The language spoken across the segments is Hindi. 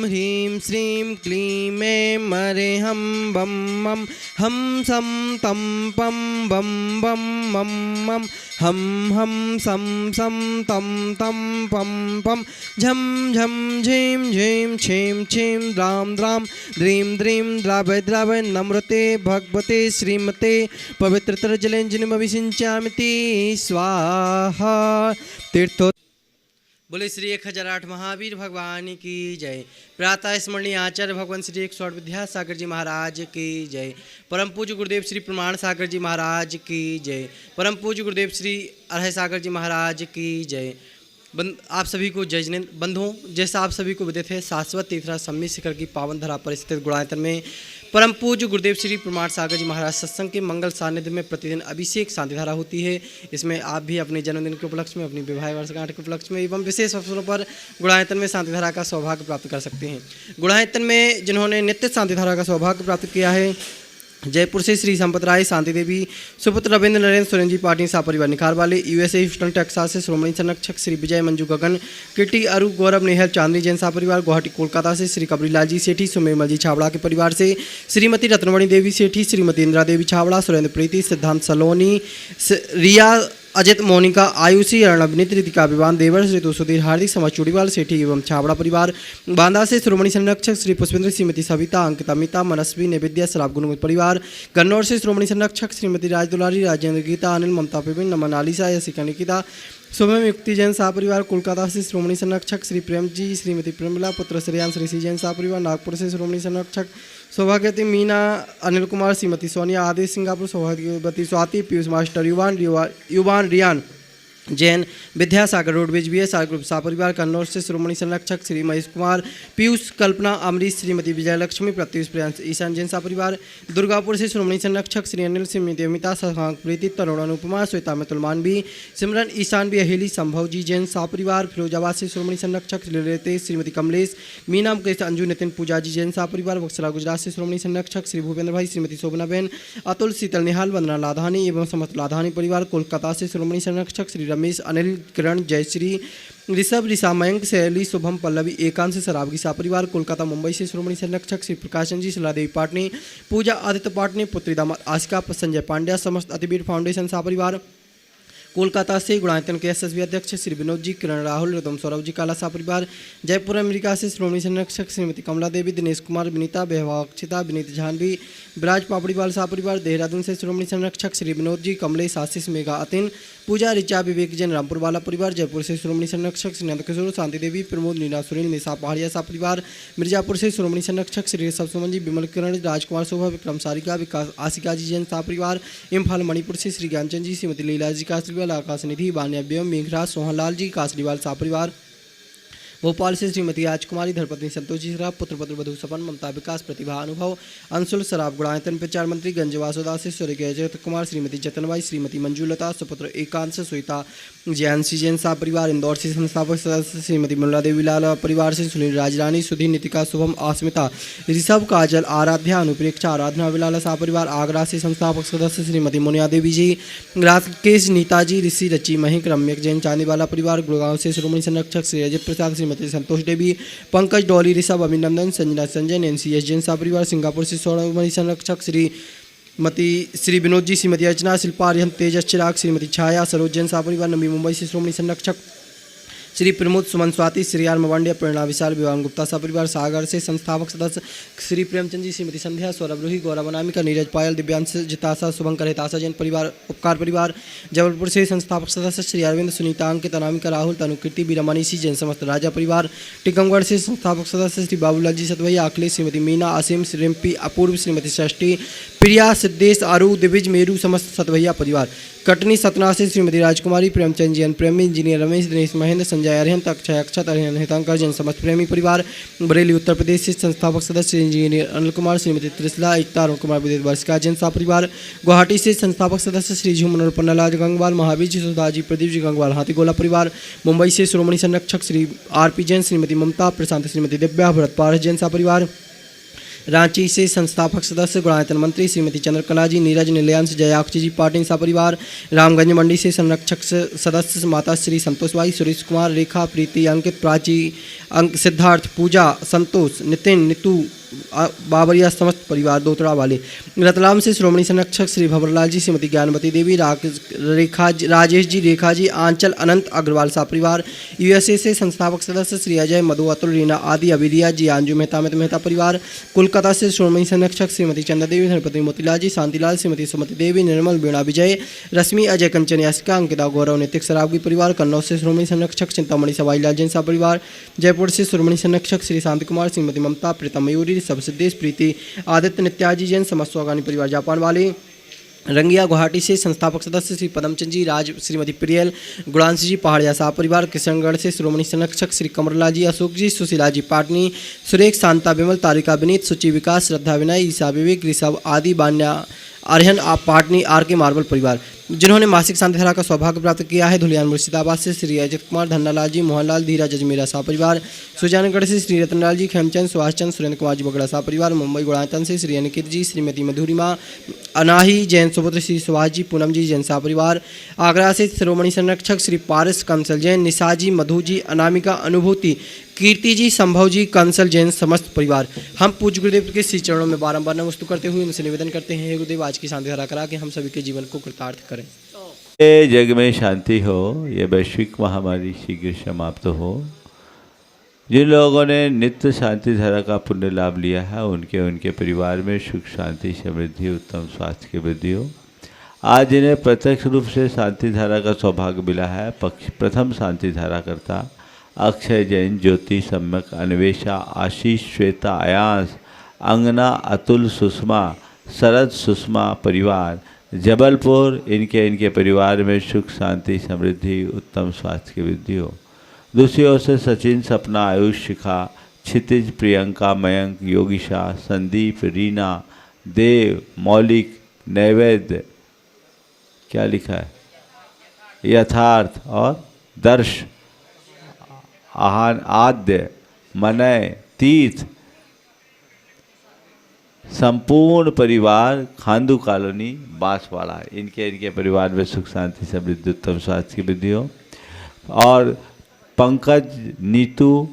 ह्रीं श्रीं क्लीं ऐं हरे हं बं मं हं सं तं पं बं बं मं मं हं हं सं सं तं तं पं पं झं झं झीं झीं छीं छीं द्रां द्रां द्रीं द्रीं द्रावय द्रावय नमृते भगवते श्रीमते पवित्रतरजलेञ्जनिमभिषिञ्चामिति स्वाहा। तीर्थो बोले श्री 1008 महावीर भगवान की जय। प्रातः स्मरणीय आचार्य भगवान श्री 108 विद्यासागर जी महाराज की जय। परम पूज्य गुरुदेव श्री प्रमाण सागर जी महाराज की जय। परम पूज्य गुरुदेव श्री अरहय सागर जी महाराज की जय। आप सभी को जय जिनेंद्र बंधुओं, जैसा आप सभी को विदित है, शाश्वत तीर्थरा सम्मित शिखर की पावन धरा पर स्थित गुणायतन में परम पूज्य गुरुदेव श्री प्रमाण सागर जी महाराज सत्संग के मंगल सानिध्य में प्रतिदिन अभिषेक शांति धारा होती है। इसमें आप भी अपने जन्मदिन के उपलक्ष्य में, अपनी विवाह वर्षगांठ के उपलक्ष्य में एवं विशेष अवसरों पर गुणायतन में शांति धारा का सौभाग्य प्राप्त कर सकते हैं। गुणायतन में जिन्होंने नित्य शांति धारा का सौभाग्य प्राप्त किया है, जयपुर से श्री संपत राय, शांति देवी, सुपुत्र रविंद्र नरेंद्र सोरेन जी पाटिल सापरिवार निखार वाले, यूएसए ह्यूस्टन टेक्सास से श्रोमणी संरक्षक श्री विजय मंजू गगन, किटी अरु गौरव नेहल चांदनी जैन सापरिवार, गुवाहाटी कोलकाता से श्री कबरीलाल जी सेठी, सुमेमल जी छावड़ा के परिवार से श्रीमती रत्नमणि देवी सेठी, श्रीमती इंदिरा देवी छावड़ा, सुरेंद्र प्रीति, सिद्धांत सलोनी, रिया, अजित, मोनिका, आयुषी, अर्णव, रितिका, विवान, देवर, श्री सुधीर, हार्दिक, समाज चूड़ीवाल सेठी एवं छावड़ा परिवार, बांदा से श्रोमणी संरक्षक श्री पुष्पेंद्र, श्रीमती सविता, अंकिता, मिता, मनस्वी, निवेद्या, सराब गुणवंत परिवार, कन्नौर से श्रोमणी संरक्षक श्रीमती राजदुलारी, राजेंद्र, गीता, अनिल, ममता, पिपिन, नमन, आलिसा, यशिका, निकिता, सोमम, युक्ति जैन सापरिवार, कोलकाता से श्रोमणी संरक्षक श्री प्रेम जी, श्रीमती प्रेमला, पुत्र श्रेयान, श्री सी जैन सापरिवार, नागपुर से श्रोमणी संरक्षक सौभाग्यवती मीना, अनिल कुमार, श्रीमती सोनिया, आदेश, सिंगापुर, सौभाग्यवती Swati, Piyush master, Yuvan Riyan Jain, Vidyasagar roadways BS R group सापरिवार, कन्नौर से श्रोमणी संरक्षक श्री महेश कुमार, पीयूष, कल्पना, अमरीश, श्रीमती विजय लक्ष्मी, प्रत्युष, प्रियांश, ईशान जैन सापरिवार, दुर्गापुर से श्रोमणी संरक्षक श्री अनिल, श्रीमती अमिता, शशांक, प्रीति, तरुण, अनुपमा, श्वेता, मितुल, मानवी, सिमरन, ईशान भी, अहेली, संभव जी जैन सापरिवार, फिरोजाबाद से श्रोमणी संरक्षक रितेश, श्रीमती कमलेश, मीना, मुकेश, अंजू, नितिन, पूजा जी जैन सापरिवार, बक्सरा गुजरात से श्रोमणी संरक्षक श्री भूपेंद्र भाई, श्रीमती शोभना बहन, अतुल, शीतल, निहाल, वंदना लाधानी एवं समस्त लाधानी परिवार, कोलकाता से श्रोमणी संरक्षक श्री रमेश, अनिल, किरण, जयश्री, ऋषभ, ऋषा, मयंक, शैली, शुभम, पल्लवी, एकांश, सराबगी सापरिवार, कोलकाता, मुंबई से श्रोमणी संरक्षक श्री प्रकाशन जी, शिला देवी पाटनी, पूजा, आदित्य पाटनी, पुत्री दामाद आशिका, संजय पांड्या, समस्त अतिवीर फाउंडेशन सापरिवार, कोलकाता से गुणायतन के एसएसबी अध्यक्ष श्री विनोद जी, किरण, राहुल, रितम, सौरभ जी, काला सापरिवार, जयपुर अमेरिका से श्रोमणी संरक्षक श्रीमती कमला देवी, दिनेश कुमार, विनीता, बेहवा, अक्षिता, विनीत जानवी, ब्राज पापड़ीवाल सापरिवार, देहरादून से श्रोमणी संरक्षक श्री विनोद जी, कमलेश, आशीष, मेघा, अतिन, पूजा, रिचा, विवेक जैन, रामपुर वाला परिवार, जयपुर से श्रोमणी संरक्षक श्री नंदकिशोर, शांति देवी, प्रमोद, नीना, सुनील, निशा पहाड़िया सापरिवार, मिर्जापुर से श्रोमणी संरक्षक श्री ऋषभ सुमन जी, विमल, किरण, राजकुमार, शोभा, विक्रम, सारिका, विकास, आशिका जी जैन सापरिवार, इम्फाल, मणिपुर से श्री ज्ञानचंद जी, श्रीमती लीला जी, कासरीवाल, आकाश निधि, बानिया, बेम, मेघराज, सोहनलाल जी, कासरीवाल सापरिवार, भोपाल से श्रीमती राजकुमारी, धर्मपत्नी संतोष जी सराफ, पुत्र पत्र वधु सपन, ममता, विकास, प्रतिभा, अनुभव, अंशुल, सराफ, गुणायतन प्रचार मंत्री, गंज वासुदास से स्वर्गीय जगत कुमार, श्रीमती जतनबाई, श्रीमती मंजूलता, सुपुत्र एकांश, श्वेता, जैनसी जैन सा परिवार, इंदौर से संस्थापक सदस्य श्रीमती मुल्ला देवी लाल परिवार से सुनील राजरानी, सुधीर, नितिका, शुभम, आस्मिता, ऋषभ, काजल, आराध्या, अनुप्रेक्षा, आराधना, विलाला सा परिवार, आगरा से संस्थापक सदस्य श्रीमती मुनिया देवी जी, राकेश, नीताजी, ऋषि, रची, महिक, रम्यक जैन चांदीवाला परिवार, गुड़गांव से श्रोमणी संरक्षक श्री अजित प्रसाद, श्रीमती संतोष देवी, पंकज, डॉली, ऋषभ, अभिनंदन, संजना, संजय, नैन्सी एस जैन सा परिवार, सिंगापुर से श्रोमणी संरक्षक श्री विनोद जी, श्रीमती अर्चना, शिल्पा, आर्यन, तेजस, चिराग, श्रीमती छाया, सरोज जैन सा परिवार, नवी मुंबई से श्रोमणी संरक्षक श्री प्रमोद, सुमन, स्वाति, श्री आर मवांडिया, प्रेरणा विशाल, विवान गुप्ता सा परिवार, सागर से संस्थापक सदस्य श्री प्रेमचंद जी, श्रीमती संध्या, सौरभ रूही, गौरव अनामिका, नीरज पायल, दिव्यांश, जितासा, शुभंकर, हितासा जैन परिवार, उपकार परिवार, जबलपुर से संस्थापक सदस्य श्री अरविंद, सुनीता, अंकित, अनामिका, राहुल, तनुकीर्ति, बीरा, मनीषी जैन, समस्त राजा परिवार, टीकमगढ़ से संस्थापक सदस्य श्री बाबूलाल जी सतवैया, अखिलेश, श्रीमती मीना, असीम, रिम्पी, अपूर्व, श्रीमती षष्ठी, प्रिया, सिद्धेश, आरू, दिविज, मेरू, समस्त सतवैया परिवार, कटनी, सतना से श्रीमती राजकुमारी, प्रेमचंद जी, प्रेमी, इंजीनियर रमेश, दिनेश, महेंद्र, संजय, अरिहंत, अक्षय, अक्षत, अरिहंत, हितांकर जैन, समस्त प्रेमी परिवार, बरेली, उत्तर प्रदेश से संस्थापक सदस्य इंजीनियर अनिल कुमार, श्रीमती त्रिशला, एकता, अरुण कुमार, विदित वर्षिका जैन सा परिवार, गुवाहाटी से संस्थापक सदस्य श्री झूमन और पन्नालाल गंगवाल, महावीर जी, सुधाजी, प्रदीप जी गंगवाल, हाथीगोला परिवार, मुंबई से श्रोमणी संरक्षक श्री आर पी जैन, श्रीमती ममता, प्रशांत, श्रीमती दिव्या, भरत पारस जैन सा परिवार, रांची से संस्थापक सदस्य गुणायतन मंत्री श्रीमती चंद्रकला जी, नीरज नीलयांश जयाक्षी जी पाटिल सपरिवार। रामगंज मंडी से संरक्षक सदस्य माता श्री संतोषबाई, सुरेश कुमार, रेखा, प्रीति, अंकित, प्राची, सिद्धार्थ, पूजा, संतोष, नितिन, नीतू, बाबरिया समस्त परिवार दोतड़ा वाले। रतलाम से श्रोमणी संरक्षक श्री भंवरलाल जी, श्रीमती ज्ञानवती देवी, राजेश जी, रेखा जी, आंचल, अनंत अग्रवाल सा परिवार। यूएसए से संस्थापक सदस्य श्री अजय, मधु, अतुल, रीना आदि, अविरिया जी, अंजू मेहता, अमित मेहता परिवार। कोलकाता से श्रोमणी संरक्षक श्रीमती चंदा देवी, धनपति मोतीलाल जी, शांतिलाल, श्रीमती सुमति देवी, निर्मल, बीणा विजय, रश्मि, अजय, कंचन, यासिका, अंकिता, गौरव, नैतिक, सरावगी परिवार। कन्नौज से श्रोमणी संरक्षक चिंतामणि सवाई लाल जैन सा परिवार। जयपुर से श्रोमणी संरक्षक श्री शांति कुमार, श्रीमती ममता, प्रीतम मयूरी, सब सिद्धेश, प्रीति, आदित्य, नित्याजी जैन, समस्त स्वागानी परिवार जापान वाले। रंगिया गुवाहाटी से संस्थापक सदस्य श्री पदमचंद जी, राज, श्रीमती प्रियल, गुणांश जी, पहाड़िया साहब परिवार। किशनगढ़ से श्रोमणी संरक्षक श्री कमरलाल जी, अशोक जी, सुशीला जी पाटनी, सुरेख, शांता, विमल, तारिका, विनीत, सुचि, विकास, श्रद्धा, विनय, ईसा, विवेक, ऋषभ आदि, बान्या, आर्यन, आप पाटनी, आर के मार्बल परिवार। जिन्होंने मासिक शांति धारा का सौभाग्य प्राप्त किया है। धुलियान मुर्शिदाबाद से श्री अजित कुमार, धन्नालाल जी, मोहनलाल, धीरज, अजमेरा सा परिवार। सुजानगढ़ से श्री रतनलाल जी, खेमचंद, सुभाष चंद, सुरेंद्र कुमार जी, बगड़ा सा परिवार। मुंबई गुणायतन से श्री अनिकेत जी, श्रीमती मधुरिमा, अनाही जैन, सुपुत्र श्री सुभाष जी, पूनम जी, जैन सा परिवार। आगरा से श्रोमणी संरक्षक श्री पारस कंसल जैन, निशा जी, मधु जी, अनामिका, अनुभूति, कीर्ति जी, संभव जी, कंसल जैन, समस्त परिवार। हम पूज्य गुरुदेव के श्री चरणों में बारंबार नमस्कार करते हुए उनसे निवेदन करते हैं, हे गुरुदेव आज की शांति धारा करा के हम सभी के जीवन को कृतार्थ करें। जग में शांति हो, ये वैश्विक महामारी शीघ्र समाप्त हो। जिन लोगों ने नित्य शांति धारा का पुण्य लाभ लिया है उनके परिवार में सुख, शांति, समृद्धि, उत्तम स्वास्थ्य की वृद्धि हो। आज जिन्हें प्रत्यक्ष रूप से शांति धारा का सौभाग्य मिला है, प्रथम शांति धारा करता अक्षय जैन, ज्योति, सम्यक, अन्वेषा, आशीष, श्वेता, आयांश, अंगना, अतुल, सुषमा, शरद, सुषमा परिवार, जबलपुर, इनके परिवार में सुख, शांति, समृद्धि, उत्तम स्वास्थ्य की वृद्धि हो। दूसरी ओर से सचिन, सपना, आयुष, शिखा, क्षितिज, प्रियंका, मयंक, योगिशा, संदीप, रीना, देव, मौलिक, नैवेद्य, क्या लिखा है, यथार्थ और दर्श, आहान, आद्य, मनय, तीर्थ, संपूर्ण परिवार, खांदू कॉलोनी, बांसवाड़ा, इनके परिवार में सुख, शांति, समृद्धि, उत्तम स्वास्थ्य की वृद्धि हो। और पंकज, नीतू,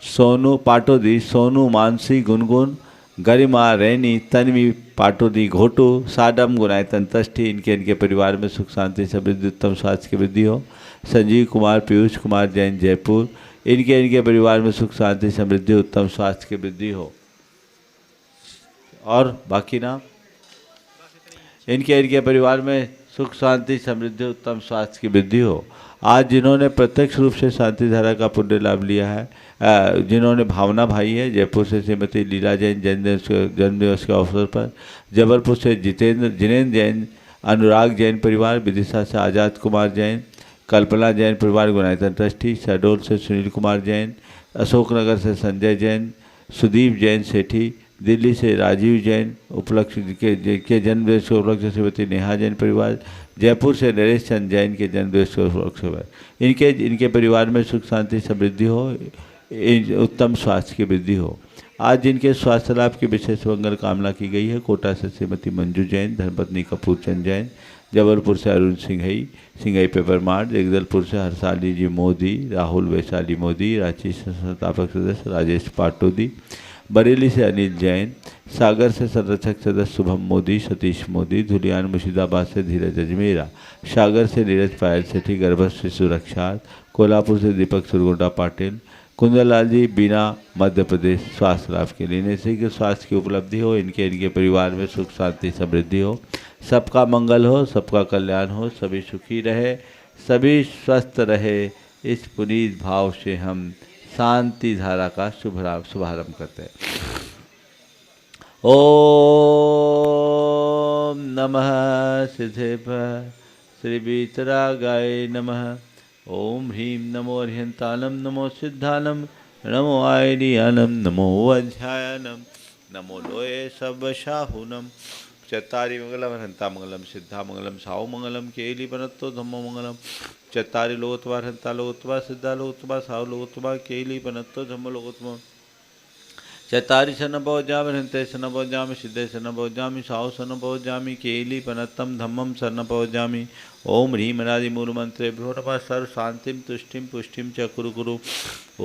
सोनू पाटोदी, सोनू, मानसी, गुनगुन, गरिमा, रैनी, तन्वी पाटोदी, घोटू, साडम, गुणायतन, तष्टी, इनके परिवार में सुख, शांति, समृद्धि, उत्तम स्वास्थ्य की वृद्धि हो। संजीव कुमार, पीयूष कुमार जैन, जयपुर, इनके परिवार में सुख, शांति, समृद्धि, उत्तम स्वास्थ्य की वृद्धि हो। और बाकी नाम इनके परिवार में सुख, शांति, समृद्धि, उत्तम स्वास्थ्य की वृद्धि हो। आज जिन्होंने प्रत्यक्ष रूप से शांति धारा का पुण्य लाभ लिया है, जिन्होंने भावना भाई है, जयपुर से श्रीमती लीला जैन, जन्मदिवस के अवसर पर। जबलपुर से जिनेंद्र जैन, अनुराग जैन परिवार। विदिशा से आज़ाद कुमार जैन, कल्पना जैन परिवार, गुणायतन ट्रस्टी। शहडोल से सुनील कुमार जैन, अशोकनगर से संजय जैन, सुदीप जैन सेठी। दिल्ली से राजीव जैन, उपलक्ष्य के जन्मदिवस के उपलक्ष्य श्रीमती नेहा जैन परिवार। जयपुर से नरेश चंद जैन के जन्मदिवस के उपलक्ष्य इनके परिवार में सुख, शांति, समृद्धि हो, उत्तम स्वास्थ्य की वृद्धि हो। आज जिनके स्वास्थ्य लाभ की विशेष मंगल कामना की गई है, कोटा से श्रीमती मंजू जैन, धर्मपत्नी कपूर चंद जैन। जबलपुर से अरुण सिंघई पेपरमार्ट। जगदलपुर से हरसाली जी मोदी, राहुल वैशाली मोदी। रांची से संस्थापक सदस्य राजेश पाटोदी। बरेली से अनिल जैन। सागर से संरक्षक सदस्य शुभम मोदी, सतीश मोदी। धुलियान मुर्शिदाबाद से धीरज अजमेरा। सागर से नीरज पायल सेठी, गर्भस्थ शिशु रक्षा। कोल्हापुर से दीपक सुरगोडा पाटिल। कुंदलाल जी बीना, मध्य प्रदेश। स्वास्थ्य लाभ के लिए शीघ्र स्वास्थ्य की उपलब्धि हो, इनके परिवार में सुख, शांति, समृद्धि हो, सबका मंगल हो, सबका कल्याण हो, सभी सुखी रहे, सभी स्वस्थ रहे। इस पुनीत भाव से हम शांति धारा का शुभारंभ करते हैं। ओम नमः सिद्धेभ्यः श्री वीतरागाय नमः। ओम ह्रीं नमो अर्हंतानम, नमो सिद्धानम, नमो आयनियानम, नमो अध्यायानम, नमो लोये सबशाहुनम। चत्तारि मंगलम हंता मंगलम, सिद्धा मंगलम, साहु मंगलम, केली बनत्तो धम्मो मंगलम। चत्तारि लोकोत्तमा हंता लोकोत्तमा, सिद्धा लोकोत्तमा, साहु लोकोत्तमा, केली बनत्तो धम्मो लोकोत्तमा। चतारी शरणभवजामि हृन्ते शरणभवजामि सिद्धे शरणभवजामि साहु शरणभवजामि केली पनत्तं धम्मं शरणभवजामि ओम ह्रीं अनादिमूलमन्त्रेभ्यो नमः सर्व शांतिं तुष्टिं पुष्टिं च कुरु कुरु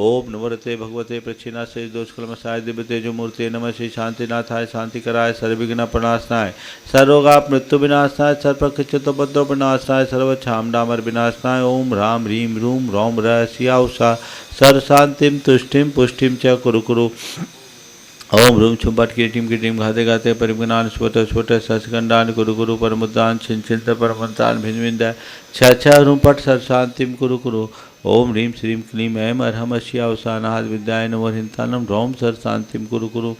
ओम नवरते भगवते प्रच्छिन्नाशय दोषकलमसाय दिव्यतेजो मूर्ते नमः श्री शांतिनाथाय शांतिकराय सर्वविघ्न प्रणाशनाय सर्वरोगाप मृत्यु विनाशनाय सर्वपक्षचतुर्भद्रो विनाशनाय सर्वक्षामडामर विनाशनाय ओम राम ह्रीं रूम रौम रहस्या उषा सर्व शांतिं तुष्टिं पुष्टिं च कुरु कुरु ओम रूम छुम्बट कीटिम घाते घाते परिगणान स्वत स्वत सस्कंडान गुरु गुरु परमुद्रान छिंचिंत परमंतान भिन्विंद छ रूम पट सर शांतिम कुरु कुरु ओम ह्रीं श्रीं क्लीं ऐं अर्हम अस्यावसानाद विद्याय नमोहिंतानम रौम सर शांतिम कुरु कुरु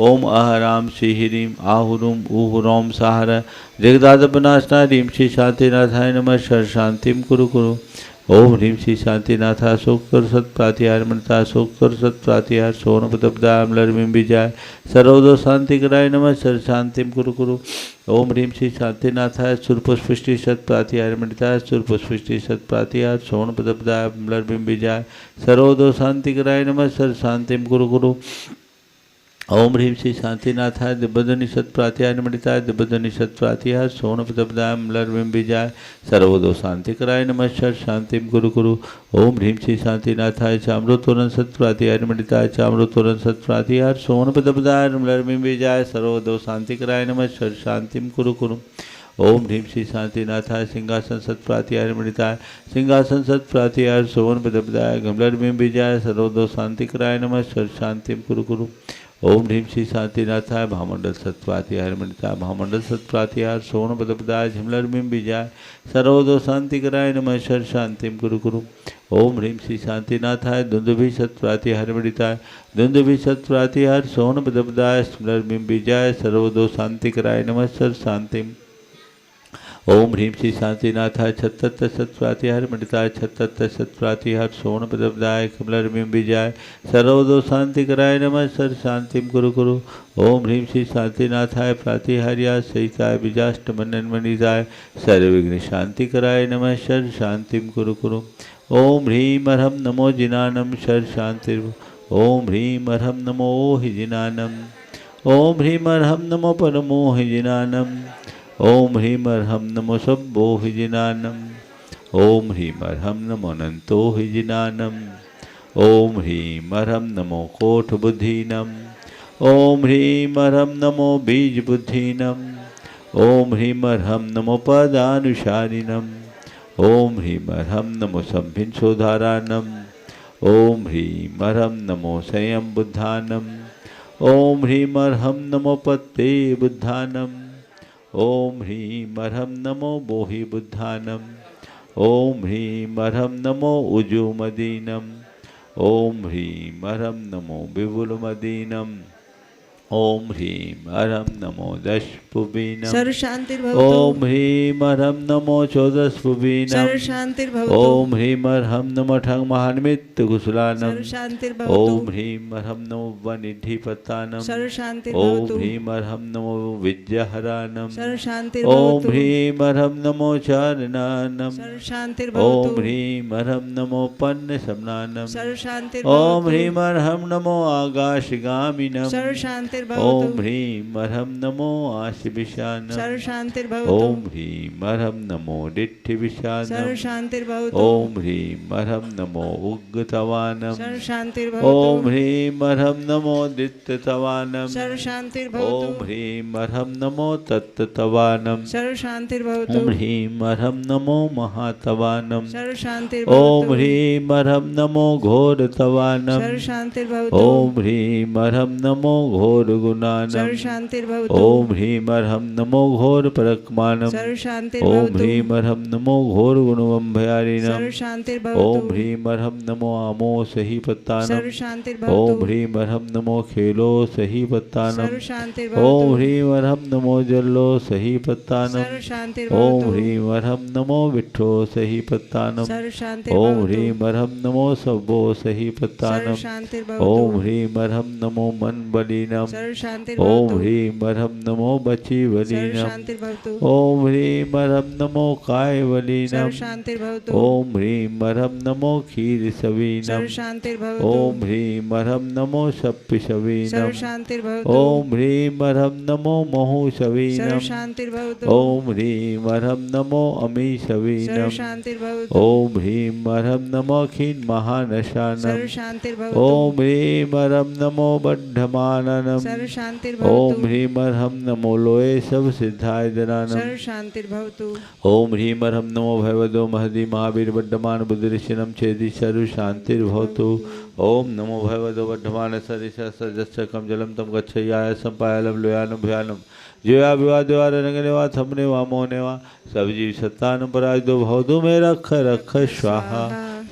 ओम अहराम श्री ह्रीं आहुरूम ऊह रौम साहर जगदाद विनाशना ह्रीं श्री शांतिनाथाय नमः सर शांतिम कुरु कुरु ओम ह्रीं श्री शांतिनाथा शोक्तर सत प्रातिहार मृता शोक्तर सत प्रातिहार सोनपदब्दामलर्मिं विजय सर्वदो शांति कराय नमः सर शांतिम कुरु कुरु ओम ह्रीं श्री शांतिनाथाय सुरपुष्पृष्टि सत प्रातिहार मृता सुरपुष्पृष्टि सत प्रातिहार सोनपदब्दामलर्मिं विजय सर्वदो शांति कराय नमः सर शांतिम कुरु कुरु ओम ह्रीं श्री शांतिनाथाय दिव्यधनि सत्प्रातिहार निमृताय दिव्यधनि सत्प्रातिहार सोनपदब्दाय मलर्विं विजय सर्वदो शांतिकराय नमः सर शांतिम कुरु कुरु ओम ह्रीं श्री शांतिनाथाय चामृतोरण सत्प्रातिहार निमृताय चामृतोरण सत्प्रातिहार सोनपदब्दाय मलर्विं विजय सर्वदो शांतिकराय नमः सर शांतिम कुरु कुरु ओम ह्रीं श्री शांतिनाथाय सिंहासन सत्प्रातिहार निमृताय सिंहासन सत्प्रातिहार सोनपदब्दाय गमलर्विं विजय सर्वदो शांतिकराय नमः सर शांतिम कुरु कुरु ओम ह्रीं श्री शांतिनाथाय भामंडल सत्प्रातिहार मृता भामंडल सत्प्रातिहार सोनपदब्दाय झिमलर्मिं विजय सर्वदो शांतिकराय नमः सर शांतिम कुरु कुरु ओम ह्रीं श्री शांतिनाथाय दुंदुभि सत्प्रातिहार मृताय दुंदुभि सत्प्रातिहार सोनपदब्दाय स्मलर्मिं विजय सर्वदो शांतिकराय नमः सर शांतिम ओम ह्रीं श्री शांतिनाथाय छत्तत् सत्प्रातिहार मृताय छत्तत् सत्प्रातिहार सोनपदब्दाय कमलर्मिं विजय सर्वदो शांतिकराय नमः सर शांतिम कुरु कुरु ओम ह्रीं श्री शांतिनाथाय प्रातिहार्या सहिताय बीजाष्टमन्यन्मणिजाय सर्वविघ्न शांतिकराय नमः सर शांतिम कुरु कुरु ओम ह्रीं अर्हं नमो जिनानं सर शांतिर् ओम ह्रीं अर्हं नमो हि जिनानं ओम ह्रीं अर्हं नमो परमो हि जिनानं ओम ह्रीं अर्हं नमो सब्बो हि जिनानं ओम ह्रीं अर्हं नमो अनंतो हि जिनानं ओम ह्रीं अर्हं नमो कोटबुद्धीनं ओम ह्रीं अर्हं नमो बीजबुद्धीनं ओम ह्रीं अर्हं नमो पदानुसारिणं ओम ह्रीं अर्हं नमो संभिन्सोधारानं ओम ह्रीं अर्हं नमो संयम बुद्धानं ओम ह्रीं अर्हं नमो पत्ते बुद्धानं ओम ह्रीं अर्हं नमो बोहि बुद्धानं ओम ह्रीं अर्हं नमो उजुमदीनं ओम ह्रीं अर्हं नमो विपुलमदीनं ओम ह्रीं अर्हं नमो दशपुबीनं सर्व शांतिर्भवतु ओम ह्रीं अर्हं नमो चौदशपुबीनं सर्व शांतिर्भवतु ओम ह्रीं अर्हं नमो ठंग महानिमित्त कुशलानं सर्व शांतिर्भवतु ओम ह्रीं अर्हं नमो वनिधिपतानं सर्व ओम शांतिर्भवतु ह्रीं अर्हं नमो विद्याहरानं सर्व ओम शांतिर्भवतु ह्रीं अर्हं नमो चारणानं सर्व ओम शांतिर्भवतु ह्रीं अर्हं नमो पन्नसमनानं सर्व ओम शांतिर्भवतु ह्रीं अर्हं नमो आकाशगामिनं सर्व ओम शांतिर्भवतु ह्रीं अर्हं नमो आशिविशानं सर्व शांतिर्भवतु ओम ह्रीं अर्हं नमो दिट्ठिविशानं सर्व शांतिर्भवतु ओम ह्रीं अर्हं नमो उग्गतवानं सर्व शांतिर्भवतु ओम ह्रीं अर्हं नमो दित्ततवानं सर्व ओम शांतिर्भवतु ह्रीं अर्हं नमो तत्ततवानं सर्व शांतिर्भवतु ओम ह्रीं अर्हं नमो महातवानं सर्व ओम शांतिर्भवतु ह्रीं अर्हं नमो घोरतवानं सर्व शांतिर्भवतु ओम ह्रीं अर्हं नमो घोरगुणानं सर्व शांतिर्भवतु ओम ह्रीं अर्हं नमो घोर परक्मानं सर्व ओम शांतिर्भवतु ह्रीं अर्हं नमो घोर गुणवंभयारिणं सर्व शांतिर्भवतु ओम ह्रीं अर्हं नमो आमो सही पत्तानं सर्व ओम शांतिर्भवतु ह्रीं अर्हं नमो खेलो सही पत्तानं सर्व शांतिर्भवतु ओम ह्रीं अर्हं नमो जल्लो सही पत्तानं सर्व ओम शांतिर्भवतु ह्रीं अर्हं नमो विठ्ठो सही पत्तानं सर्व ओम शांतिर्भवतु ह्रीं अर्हं नमो सब्बो सही सर्व पत्तानं ओम शांतिर्भवतु ह्रीं अर्हं नमो मन बलिनं सर्व ओम शांतिर्भवतु ह्रीं अर्हं नमो वचीवलीनम शांतिर्भवतु ओम ह्रीं मरम नमो कायवलीनम शांतिर्भवतु ओम ह्रीं मरम नमो क्षीरसवीनम शांतिर्भवतु ओम ह्रीं मरम नमो सप्पिशवीनम शांतिर्भवतु ओम ह्रीं मरम नमो मोहुशवीनम शांतिर्भवतु ओम ह्रीं मरम नमो अमीशवीनम शांतिर्भवतु ओम ह्रीं मरम नमो खीन महानशानम शांतिर्भवतु ओम ह्रीं मरम नमो बद्धमाननम शांतिर्भवतु ओम ह्रीं मरहम नमो लोये सब सिद्धाय दनानम शांतिर्भवतु ओम ह्रीं मरहम नमो भगवतो महदी महावीर बद्धमान बुद्धिरिशनम छेदी सर्व शांतिर्भवतु ओम नमो भगवतो बद्धमान सरिष सजस्य कम जलम तम गच्छयाय संपायलम लोयानम भयानम जोया विवादेवा रंगनेवा थमने वा मोनेवा सब जीव सत्तान पराजदो भवदो में रख रख स्वाहा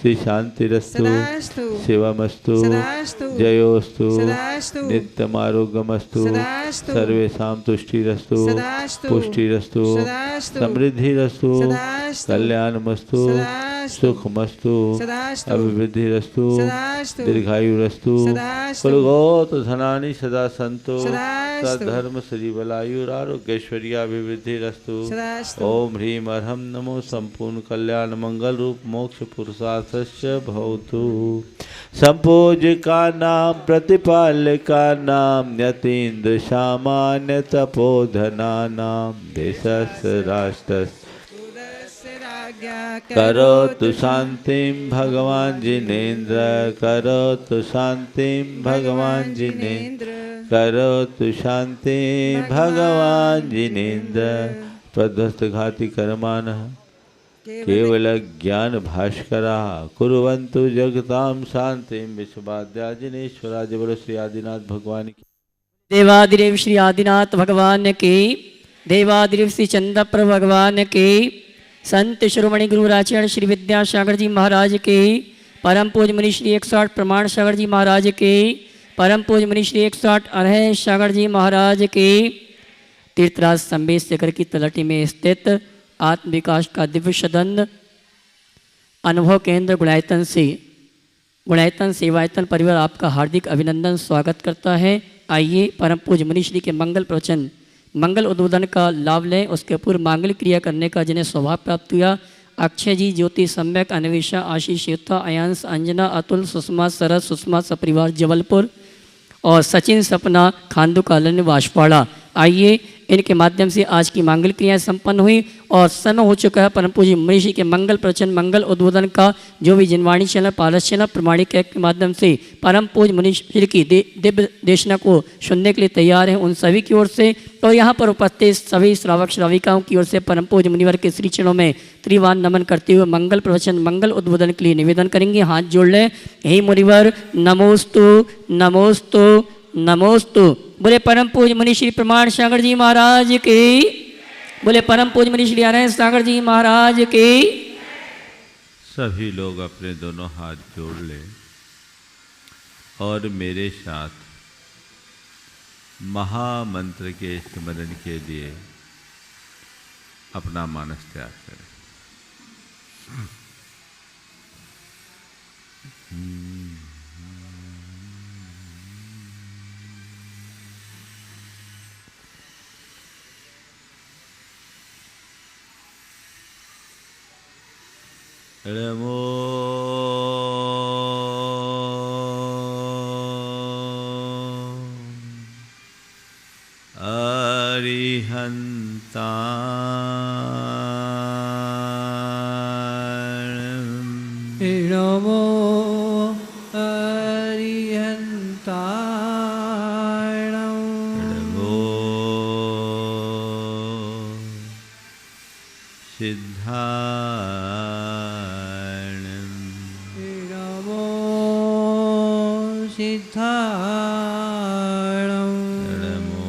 श्री शांतिरस्तु सदास्तु शिवमस्तु सदास्तु जयोस्तु सदास्तु नित्यमारोग्यमस्तु सदास्तु सर्वेषां तुष्टिरस्तु सदास्तु पुष्टिरस्तु सदास्तु समृद्धिरस्तु सदास्तु कल्याणमस्तु सदास्तु सुखमस्तु सदास्तु अभिवृद्धिरस्तु सदास्तु दीर्घायुरस्तु सदास्तु कुलगोत धनानि सदा सन्तु सदास्तु सद्धर्म श्री बलायुरारोग्यैश्वर्याभिवृद्धिरस्तु सदास्तु ओम ह्रीं अर्हं नमो संपूर्ण कल्याण मंगल रूप मोक्ष पुरुषार्थस्य भवतु संपूज का नाम प्रतिपाल्य का नाम यतीन्द्र सामान्य तपोधना नाम देशस्य राष्ट्रस्य करोतु शांतिं भगवान जिनेन्द्र करोतु शांतिं भगवान जिनेन्द्र करोतु शांतिं भगवान जिनेन्द्र प्रध्वस्त घाति कर्माणः केवल ज्ञान भास्करा कुर्वन्तु जगतां शांतिं विश्ववाद्या जिनेश्वरा जबर श्री आदिनाथ भगवान की देवादिदेव श्री आदिनाथ भगवान की देवादिदेव श्री चंद्रप्र भगवान की संत शिरोमणि गुरुराचार्य श्री विद्यासागर जी महाराज के परम पूज मुनि श्री 108 प्रमाण सागर जी महाराज के परम पूज मुनि श्री 108 अरह सागर जी महाराज के तीर्थराज संबेद शेखर की तलहटी में स्थित आत्म विकास का दिव्य सदन अनुभव केंद्र गुणायतन सेवायतन परिवार आपका हार्दिक अभिनंदन स्वागत करता है। आइए परम पूज मुनि श्री के मंगल प्रवचन मंगल उद्बोधन का लाभ लें। उसके पूर्व मांगलिक क्रिया करने का जिन्हें सौभाग्य प्राप्त हुआ अक्षय जी, ज्योति, सम्यक, अन्वेषा, आशीष, युक्ता, अयांश, अंजना, अतुल, सुषमा, शरद, सुषमा सपरिवार जबलपुर और सचिन, सपना, खांदू कालन, वाशवाड़ा। आइए इनके माध्यम से आज की मांगल क्रियाएं संपन्न हुई और समय हो चुका है परम पूज्य मुनि श्री के मंगल प्रवचन मंगल उद्बोधन का, जो भी जिनवाणी चैनल, पारस चैनल, प्रमाणिक ऐप के माध्यम से परम पूज्य मुनि श्री की दिव्य देशना को सुनने के लिए तैयार हैं, उन सभी की ओर से और यहाँ पर उपस्थित सभी श्रावक श्राविकाओं की ओर से परम पूज्य मुनिवर के श्री चरणों में त्रिवान नमन करते हुए मंगल प्रवचन मंगल उद्बोधन के लिए निवेदन करेंगे। हाथ जोड़ लें। हे मुनिवर नमोस्तु नमोस्तु नमोस्तु। बोले परम पूज्य मुनि श्री प्रमाण सागर जी महाराज की, बोले परम पूज्य मुनि श्री नारायण सागर जी महाराज की। सभी लोग अपने दोनों हाथ जोड़ लें और मेरे साथ महामंत्र के स्मरण के लिए अपना मानस त्याग करें। नमो अरिहन्ताय नमो अरिहन्ताय नमो सिद्धाय नमो सिद्धाय नमो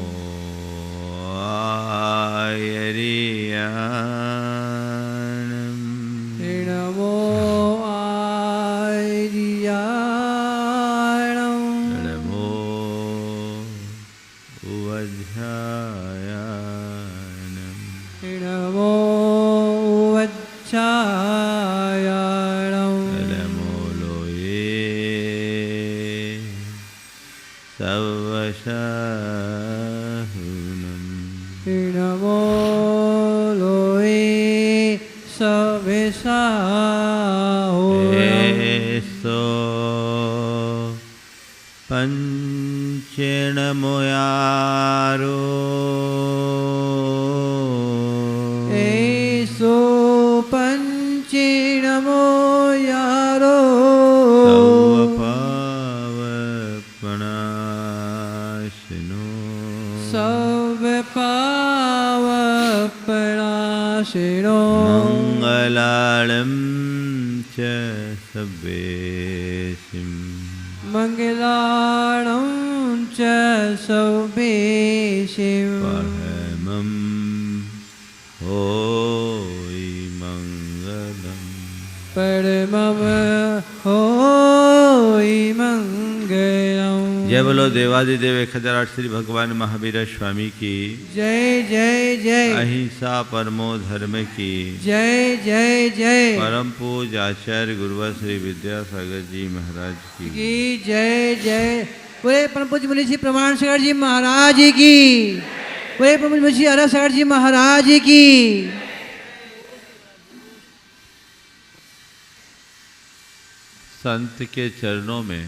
आयर्याय नमो आर्याय नमो वज्राय नमो वज्राय नमो लोये सर्वशहुनं सो पंचेण मोयारो ऐसो पंचेणमो यारो सर्वपावपणाशिनो सर्वपावपणाशिनो मंगलाळं च सब्बेसिं मंगलाणं च सौभेशिं परमं होयि मंगलम् परमं होयि मंगलम्। जय बोलो देवादिदेव 1008 श्री भगवान महावीर स्वामी की जय जय जय अहिंसा परमो धर्म की जय जय जय परम पूज आचार्य गुरुवर श्री विद्यासागर जी महाराज की जय जय। पूरे परम पूज्य मुनि श्री प्रमाण सागर जी महाराज की, पूरे परम पूज्य मुनि श्री अरह सागर जी महाराज की। संत के चरणों में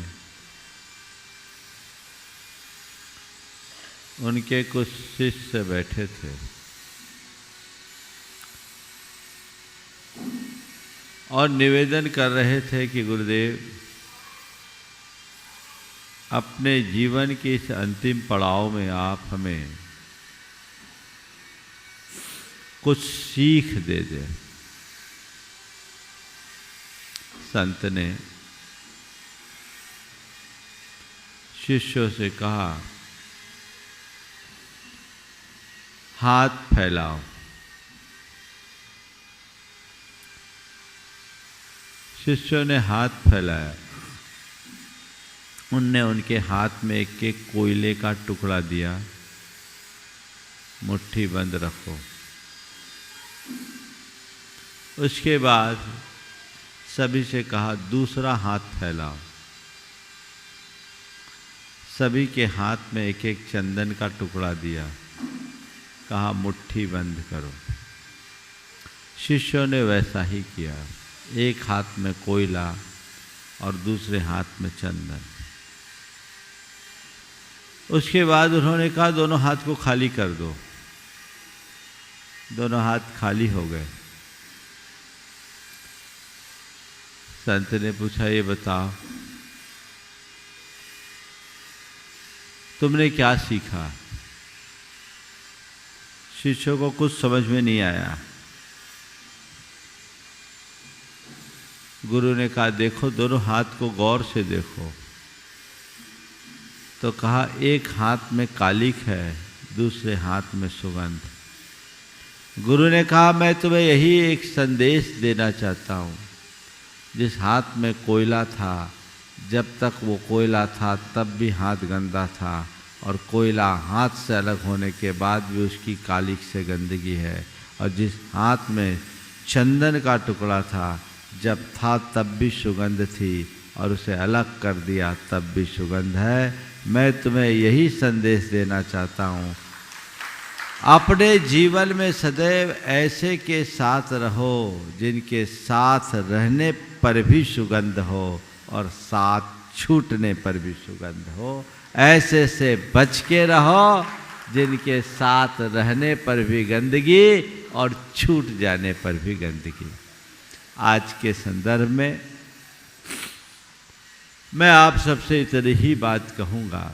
उनके कुछ शिष्य बैठे थे और निवेदन कर रहे थे कि गुरुदेव अपने जीवन के इस अंतिम पड़ाव में आप हमें कुछ सीख दे दें। संत ने शिष्यों से कहा, हाथ फैलाओ। शिष्यों ने हाथ फैलाया। उनने उनके हाथ में एक एक कोयले का टुकड़ा दिया। मुट्ठी बंद रखो। उसके बाद सभी से कहा, दूसरा हाथ फैलाओ। सभी के हाथ में एक एक चंदन का टुकड़ा दिया। कहा, मुट्ठी बंद करो। शिष्यों ने वैसा ही किया। एक हाथ में कोयला और दूसरे हाथ में चंदन। उसके बाद उन्होंने कहा, दोनों हाथ को खाली कर दो। दोनों हाथ खाली हो गए। संत ने पूछा, ये बताओ तुमने क्या सीखा? शिष्यों को कुछ समझ में नहीं आया। गुरु ने कहा, देखो दोनों हाथ को गौर से देखो। तो कहा, एक हाथ में कालिख है, दूसरे हाथ में सुगंध। गुरु ने कहा, मैं तुम्हें यही एक संदेश देना चाहता हूँ। जिस हाथ में कोयला था, जब तक वो कोयला था तब भी हाथ गंदा था, और कोयला हाथ से अलग होने के बाद भी उसकी कालिख से गंदगी है। और जिस हाथ में चंदन का टुकड़ा था, जब था तब भी सुगंध थी, और उसे अलग कर दिया तब भी सुगंध है। मैं तुम्हें यही संदेश देना चाहता हूँ, अपने जीवन में सदैव ऐसे के साथ रहो जिनके साथ रहने पर भी सुगंध हो और साथ छूटने पर भी सुगंध हो। ऐसे से बच के रहो जिनके साथ रहने पर भी गंदगी और छूट जाने पर भी गंदगी। आज के संदर्भ में मैं आप सबसे इतनी ही बात कहूँगा,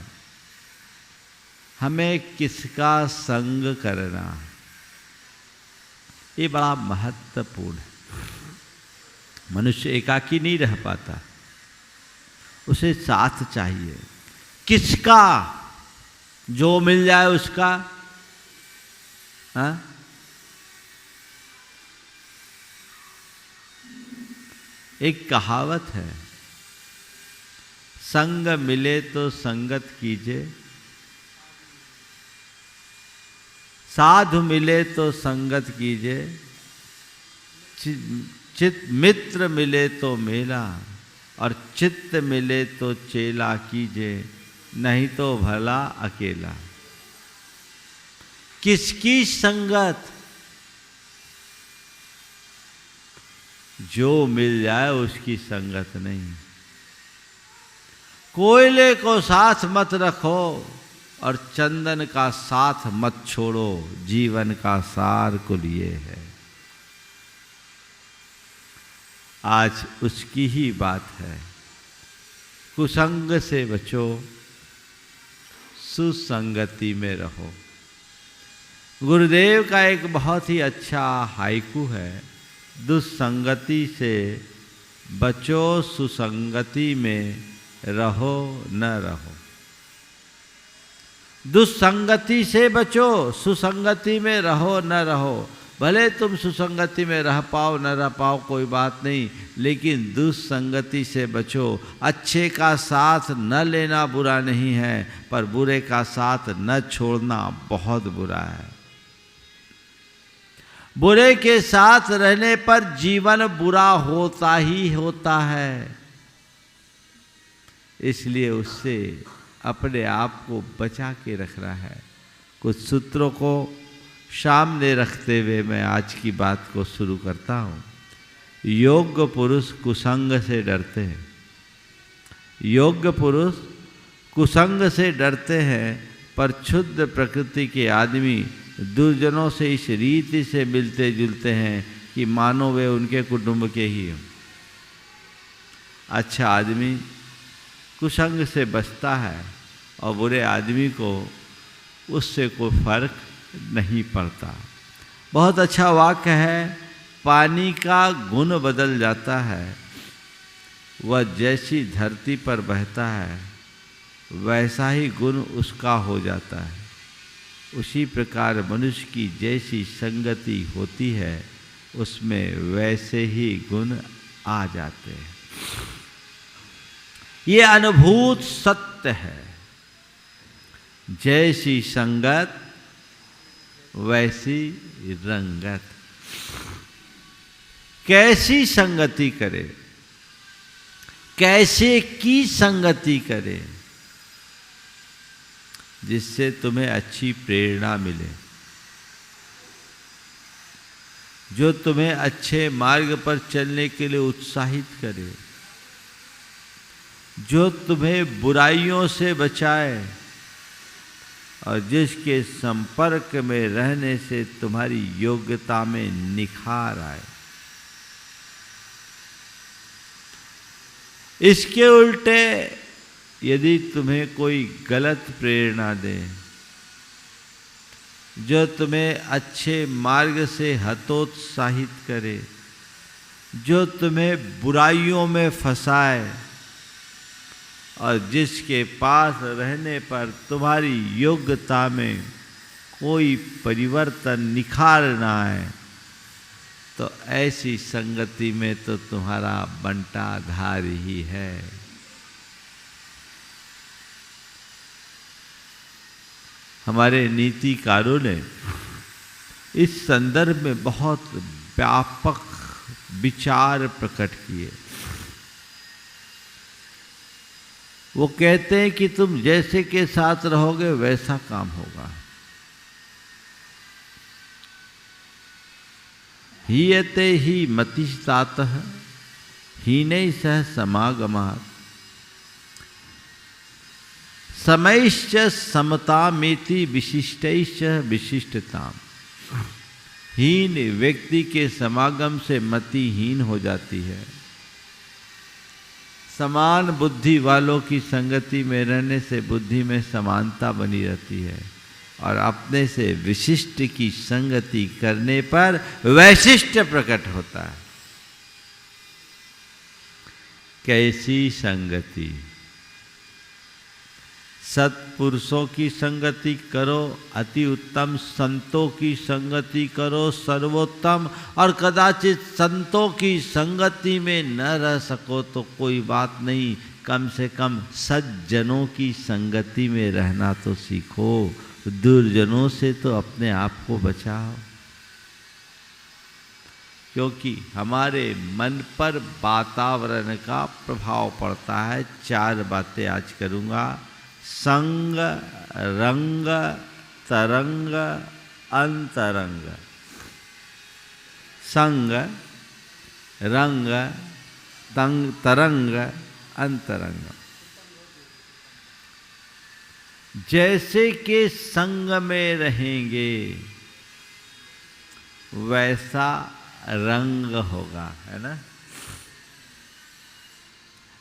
हमें किसका संग करना ये बड़ा महत्वपूर्ण है। मनुष्य एकाकी नहीं रह पाता, उसे साथ चाहिए। किसका? जो मिल जाए उसका। हाँ? एक कहावत है, संग मिले तो संगत कीजिए, साधु मिले तो संगत कीजिए, चित मित्र मिले तो मेला, और चित्त मिले तो चेला कीजिए, नहीं तो भला अकेला। किसकी संगत? जो मिल जाए उसकी संगत नहीं। कोयले को साथ मत रखो और चंदन का साथ मत छोड़ो, जीवन का सार कुल ये है। आज उसकी ही बात है। कुसंग से बचो, सुसंगति में रहो। गुरुदेव का एक बहुत ही अच्छा हाइकू है, दुस्संगति से बचो, सुसंगति में रहो न रहो। दुस्संगति से बचो, सुसंगति में रहो न रहो। भले तुम सुसंगति में रह पाओ न रह पाओ कोई बात नहीं, लेकिन दुस्संगति से बचो। अच्छे का साथ न लेना बुरा नहीं है, पर बुरे का साथ न छोड़ना बहुत बुरा है। बुरे के साथ रहने पर जीवन बुरा होता ही होता है, इसलिए उससे अपने आप को बचा के रखना है। कुछ सूत्रों को सामने रखते हुए मैं आज की बात को शुरू करता हूँ। योग्य पुरुष कुसंग से डरते हैं। योग्य पुरुष कुसंग से डरते हैं, पर क्षुद्र प्रकृति के आदमी दुर्जनों से इस रीति से मिलते जुलते हैं कि मानो वे उनके कुटुंब के ही हों। अच्छा आदमी कुसंग से बचता है और बुरे आदमी को उससे कोई फर्क नहीं पड़ता। बहुत अच्छा वाक्य है, पानी का गुण बदल जाता है, वह जैसी धरती पर बहता है वैसा ही गुण उसका हो जाता है। उसी प्रकार मनुष्य की जैसी संगति होती है उसमें वैसे ही गुण आ जाते हैं। ये अनुभूत सत्य है। जैसी संगत वैसी रंगत। कैसी संगति करे, कैसे की संगति करे जिससे तुम्हें अच्छी प्रेरणा मिले, जो तुम्हें अच्छे मार्ग पर चलने के लिए उत्साहित करे, जो तुम्हें बुराइयों से बचाए और जिसके संपर्क में रहने से तुम्हारी योग्यता में निखार आए। इसके उल्टे यदि तुम्हें कोई गलत प्रेरणा दे, जो तुम्हें अच्छे मार्ग से हतोत्साहित करे, जो तुम्हें बुराइयों में फंसाए और जिसके पास रहने पर तुम्हारी योग्यता में कोई परिवर्तन निखार ना आए, तो ऐसी संगति में तो तुम्हारा बंटाधार ही है। हमारे नीतिकारों ने इस संदर्भ में बहुत व्यापक विचार प्रकट किए। वो कहते हैं कि तुम जैसे के साथ रहोगे वैसा काम होगा। हीयते ही मतिस्तातः हीनै सह समागमात् समैश्च समतामेति विशिष्टैश्च विशिष्टताम। हीन व्यक्ति के समागम से मति हीन हो जाती है। समान बुद्धि वालों की संगति में रहने से बुद्धि में समानता बनी रहती है और अपने से विशिष्ट की संगति करने पर वैशिष्ट प्रकट होता है। कैसी संगति? सत्पुरुषों की संगति करो, अति उत्तम संतों की संगति करो, सर्वोत्तम। और कदाचित संतों की संगति में न रह सको तो कोई बात नहीं, कम से कम सज्जनों की संगति में रहना तो सीखो। दुर्जनों से तो अपने आप को बचाओ, क्योंकि हमारे मन पर वातावरण का प्रभाव पड़ता है। 4 बातें आज करूँगा। संग, रंग, तरंग, अंतरंग। संग, रंग तंग तरंग अंतरंग। जैसे के संग में रहेंगे वैसा रंग होगा, है ना।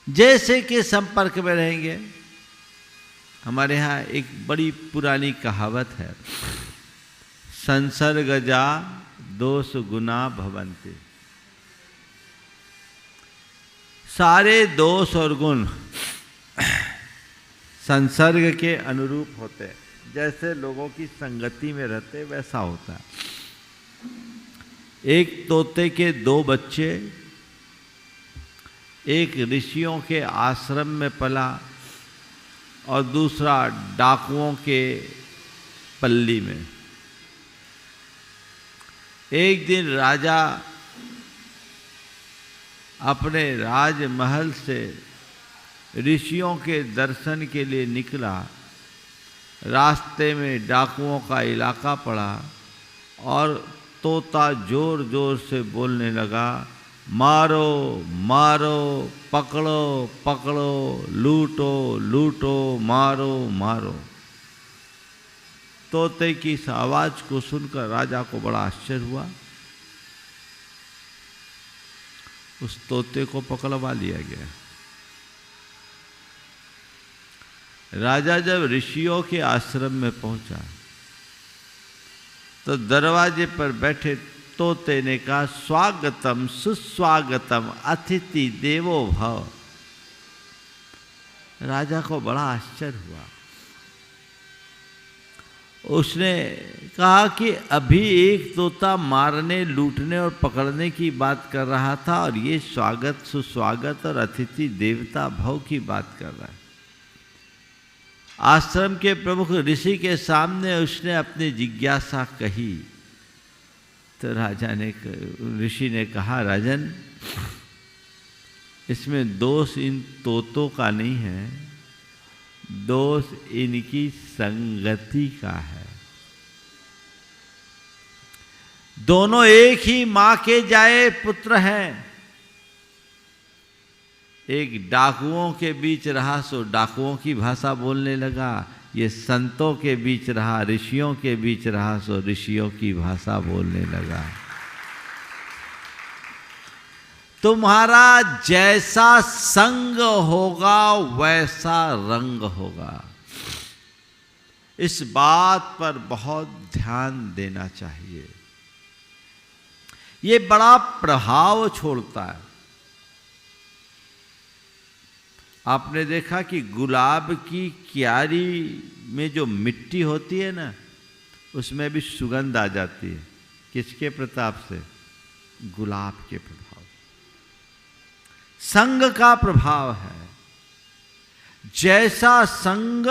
जैसे के संपर्क में रहेंगे। हमारे यहाँ एक बड़ी पुरानी कहावत है, संसर्गजा दोष गुना भवन्ति। सारे दोष और गुण संसर्ग के अनुरूप होते हैं। जैसे लोगों की संगति में रहते वैसा होता है। एक तोते के 2 बच्चे एक ऋषियों के आश्रम में पला और दूसरा डाकुओं के पल्ली में। एक दिन राजा अपने राजमहल से ऋषियों के दर्शन के लिए निकला। रास्ते में डाकुओं का इलाका पड़ा और तोता जोर जोर से बोलने लगा, मारो मारो, पकड़ो पकड़ो, लूटो लूटो, मारो मारो। तोते की इस आवाज को सुनकर राजा को बड़ा आश्चर्य हुआ। उस तोते को पकड़वा लिया गया। राजा जब ऋषियों के आश्रम में पहुंचा तो दरवाजे पर बैठे तोते ने कहा, स्वागतम सुस्वागतम अतिथि देवो भव। राजा को बड़ा आश्चर्य हुआ। उसने कहा कि अभी एक तोता मारने, लूटने और पकड़ने की बात कर रहा था और ये स्वागत सुस्वागत और अतिथि देवता भव की बात कर रहा है। आश्रम के प्रमुख ऋषि के सामने उसने अपनी जिज्ञासा कही तो ऋषि ने कहा, राजन, इसमें दोष इन तोतों का नहीं है, दोष इनकी संगति का है। दोनों एक ही मां के जाए पुत्र हैं। एक डाकुओं के बीच रहा सो डाकुओं की भाषा बोलने लगा, ये संतों के बीच रहा, ऋषियों के बीच रहा सो ऋषियों की भाषा बोलने लगा। तुम्हारा जैसा संग होगा वैसा रंग होगा। इस बात पर बहुत ध्यान देना चाहिए। ये बड़ा प्रभाव छोड़ता है। आपने देखा कि गुलाब की क्यारी में जो मिट्टी होती है ना, उसमें भी सुगंध आ जाती है। किसके प्रताप से? गुलाब के प्रभाव। संग का प्रभाव है। जैसा संग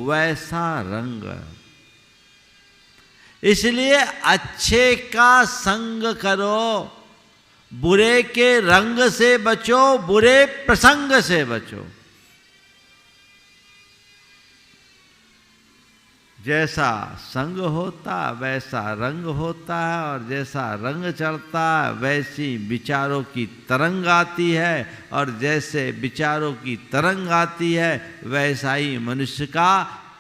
वैसा रंग। इसलिए अच्छे का संग करो, बुरे के रंग से बचो, बुरे प्रसंग से बचो। जैसा संग होता वैसा रंग होता है, और जैसा रंग चढ़ता वैसी विचारों की तरंग आती है, और जैसे विचारों की तरंग आती है वैसा ही मनुष्य का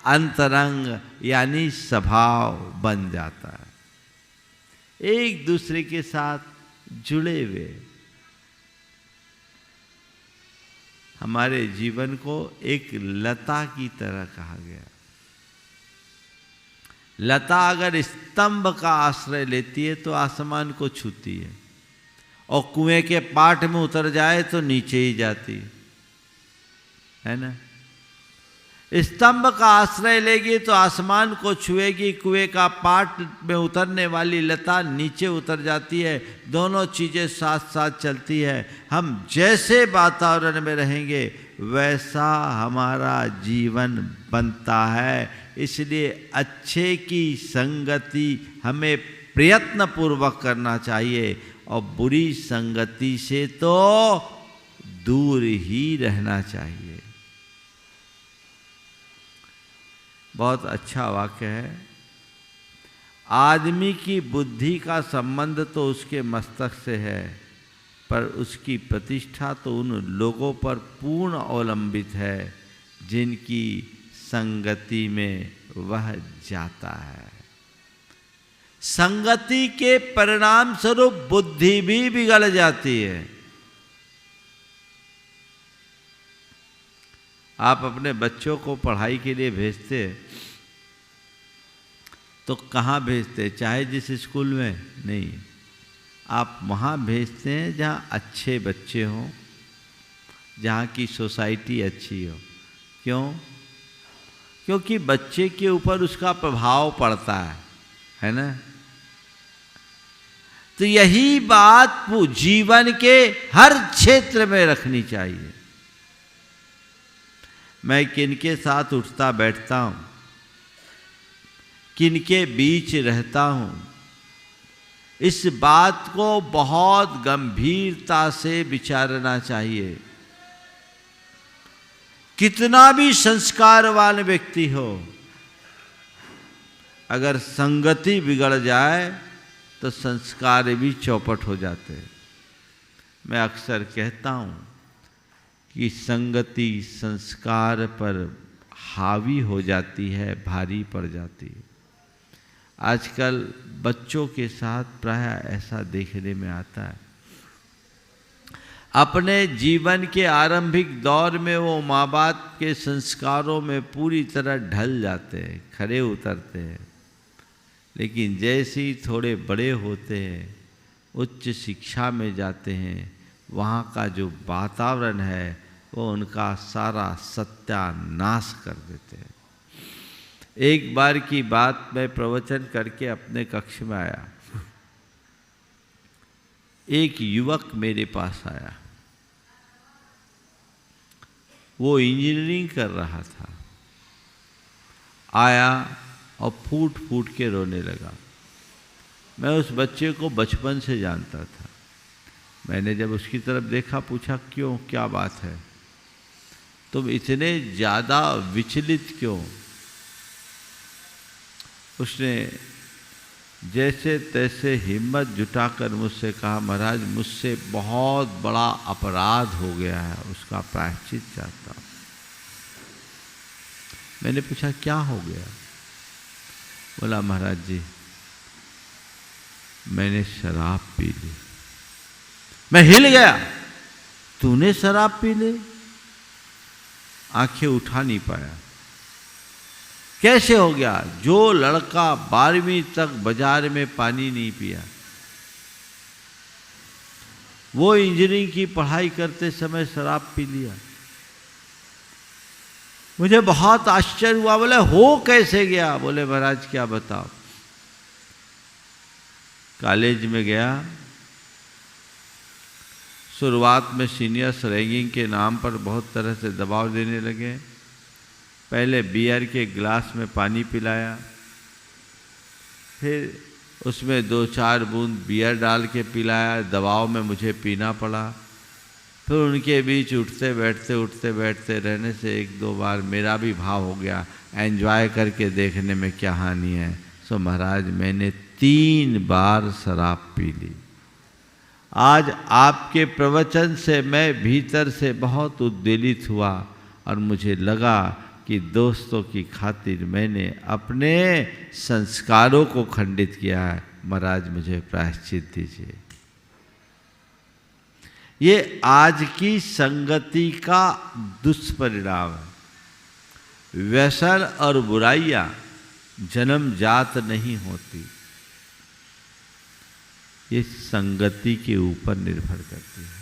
अंतरंग यानी स्वभाव बन जाता है। एक दूसरे के साथ जुड़े हुए हमारे जीवन को एक लता की तरह कहा गया। लता अगर स्तंभ का आश्रय लेती है तो आसमान को छूती है, और कुएं के पाट में उतर जाए तो नीचे ही जाती है ना। स्तंभ का आश्रय लेगी तो आसमान को छुएगी, कुएं का पाट में उतरने वाली लता नीचे उतर जाती है। दोनों चीज़ें साथ साथ चलती है। हम जैसे वातावरण में रहेंगे वैसा हमारा जीवन बनता है। इसलिए अच्छे की संगति हमें प्रयत्नपूर्वक करना चाहिए, और बुरी संगति से तो दूर ही रहना चाहिए। बहुत अच्छा वाक्य है। आदमी की बुद्धि का संबंध तो उसके मस्तक से है, पर उसकी प्रतिष्ठा तो उन लोगों पर पूर्ण अवलंबित है जिनकी संगति में वह जाता है। संगति के परिणाम स्वरूप बुद्धि भी बिगड़ जाती है। आप अपने बच्चों को पढ़ाई के लिए भेजते तो कहाँ भेजते? चाहे जिस स्कूल में नहीं, आप वहाँ भेजते हैं जहाँ अच्छे बच्चे हों, जहाँ की सोसाइटी अच्छी हो। क्यों? क्योंकि बच्चे के ऊपर उसका प्रभाव पड़ता है ना। तो यही बात जीवन के हर क्षेत्र में रखनी चाहिए। मैं किनके साथ उठता बैठता हूँ, किनके बीच रहता हूँ, इस बात को बहुत गंभीरता से विचारना चाहिए। कितना भी संस्कारवान व्यक्ति हो, अगर संगति बिगड़ जाए तो संस्कार भी चौपट हो जाते हैं। मैं अक्सर कहता हूँ कि संगति संस्कार पर हावी हो जाती है, भारी पड़ जाती है। आजकल बच्चों के साथ प्रायः ऐसा देखने में आता है। अपने जीवन के आरंभिक दौर में वो माँ बाप के संस्कारों में पूरी तरह ढल जाते हैं, खरे उतरते हैं, लेकिन जैसे ही थोड़े बड़े होते हैं, उच्च शिक्षा में जाते हैं, वहाँ का जो वातावरण है वो उनका सारा सत्यानाश कर देते हैं। एक बार की बात, मैं प्रवचन करके अपने कक्ष में आया, एक युवक मेरे पास आया। वो इंजीनियरिंग कर रहा था। आया और फूट फूट के रोने लगा। मैं उस बच्चे को बचपन से जानता था। मैंने जब उसकी तरफ देखा, पूछा क्यों, क्या बात है, तुम इतने ज़्यादा विचलित क्यों? उसने जैसे तैसे हिम्मत जुटाकर मुझसे कहा, महाराज मुझसे बहुत बड़ा अपराध हो गया है, उसका प्रायश्चित चाहता हूँ। मैंने पूछा क्या हो गया? बोला महाराज जी मैंने शराब पी ली। मैं हिल गया। तूने शराब पी ली? आंखें उठा नहीं पाया। कैसे हो गया? जो लड़का 12वीं तक बाजार में पानी नहीं पिया, वो इंजीनियरिंग की पढ़ाई करते समय शराब पी लिया। मुझे बहुत आश्चर्य हुआ। बोले हो कैसे गया? बोले महाराज क्या बताओ। कॉलेज में गया, शुरुआत में सीनियर्स रैगिंग के नाम पर बहुत तरह से दबाव देने लगे। पहले बियर के गिलास में पानी पिलाया, फिर उसमें 2-4 बूंद बियर डाल के पिलाया। दबाव में मुझे पीना पड़ा। फिर उनके बीच उठते बैठते रहने से 1-2 बार मेरा भी भाव हो गया, एंजॉय करके देखने में क्या हानि है। सो महाराज मैंने 3 बार शराब पी ली। आज आपके प्रवचन से मैं भीतर से बहुत उद्वेलित हुआ और मुझे लगा कि दोस्तों की खातिर मैंने अपने संस्कारों को खंडित किया है। महाराज मुझे प्रायश्चित दीजिए। ये आज की संगति का दुष्परिणाम है। व्यसन और बुराइयां जन्मजात नहीं होती, ये संगति के ऊपर निर्भर करती है।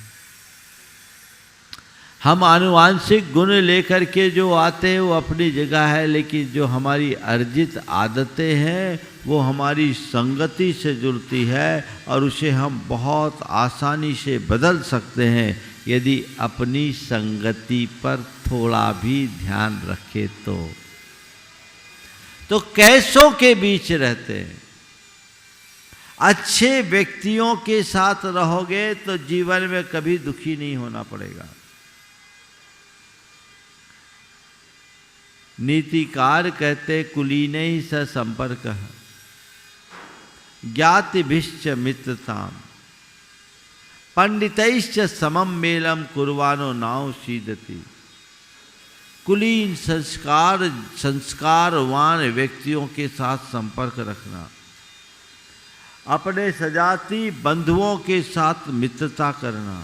हम आनुवांशिक गुण लेकर के जो आते हैं वो अपनी जगह है, लेकिन जो हमारी अर्जित आदतें हैं वो हमारी संगति से जुड़ती है और उसे हम बहुत आसानी से बदल सकते हैं यदि अपनी संगति पर थोड़ा भी ध्यान रखें तो कैसों के बीच रहते हैं। अच्छे व्यक्तियों के साथ रहोगे तो जीवन में कभी दुखी नहीं होना पड़ेगा। नीतिकार कहते कुलीने ही स संपर्क ज्ञातिभिश्च मित्रताम। पंडितैश्च समम मेलम कुर्वानो नाव सीदति। कुलीन संस्कारवान व्यक्तियों के साथ संपर्क रखना, अपने सजाती बंधुओं के साथ मित्रता करना,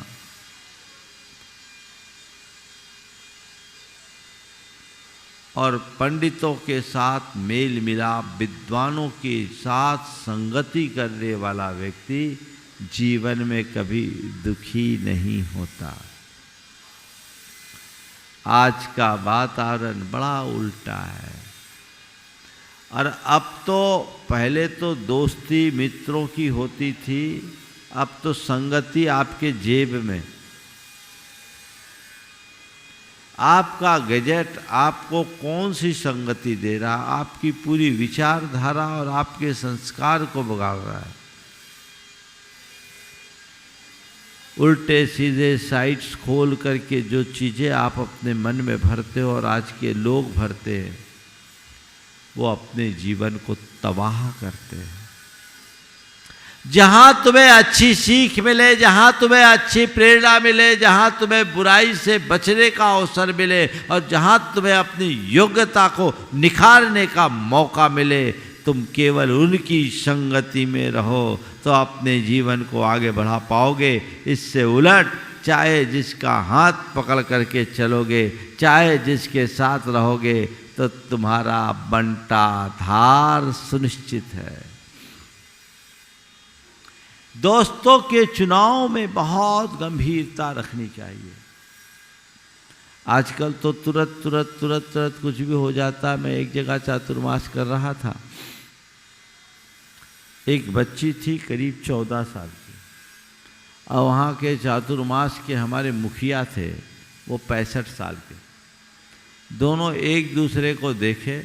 और पंडितों के साथ मेल मिलाप, विद्वानों के साथ संगति करने वाला व्यक्ति जीवन में कभी दुखी नहीं होता। आज का वातावरण बड़ा उल्टा है। और अब तो पहले तो दोस्ती मित्रों की होती थी, अब तो संगति आपके जेब में। आपका गैजेट आपको कौन सी संगति दे रहा, आपकी पूरी विचारधारा और आपके संस्कार को बिगाड़ रहा है। उल्टे सीधे साइट्स खोल करके जो चीज़ें आप अपने मन में भरते हो और आज के लोग भरते हैं, वो अपने जीवन को तबाह करते हैं। जहाँ तुम्हें अच्छी सीख मिले, जहाँ तुम्हें अच्छी प्रेरणा मिले, जहाँ तुम्हें बुराई से बचने का अवसर मिले और जहाँ तुम्हें अपनी योग्यता को निखारने का मौका मिले, तुम केवल उनकी संगति में रहो तो अपने जीवन को आगे बढ़ा पाओगे। इससे उलट चाहे जिसका हाथ पकड़ करके चलोगे, चाहे जिसके साथ रहोगे, तो तुम्हारा बंटा धार सुनिश्चित है। दोस्तों के चुनाव में बहुत गंभीरता रखनी चाहिए। आजकल तो तुरंत कुछ भी हो जाता। मैं एक जगह चातुर्मास कर रहा था, एक बच्ची थी करीब 14 साल की, और वहाँ के चातुर्मास के हमारे मुखिया थे, वो 65 साल के। दोनों एक दूसरे को देखे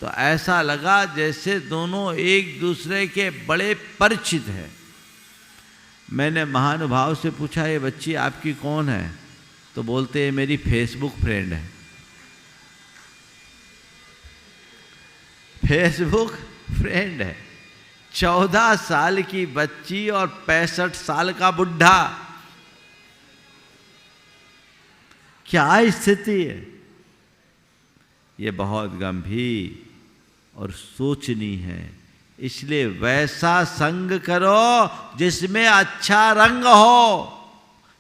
तो ऐसा लगा जैसे दोनों एक दूसरे के बड़े परिचित हैं। मैंने महानुभाव से पूछा, ये बच्ची आपकी कौन है? तो बोलते हैं मेरी फेसबुक फ्रेंड है। फेसबुक फ्रेंड है। 14 साल की बच्ची और 65 साल का बुढ़ा, क्या स्थिति है? ये बहुत गंभीर और सोचनीय है। इसलिए वैसा संग करो जिसमें अच्छा रंग हो।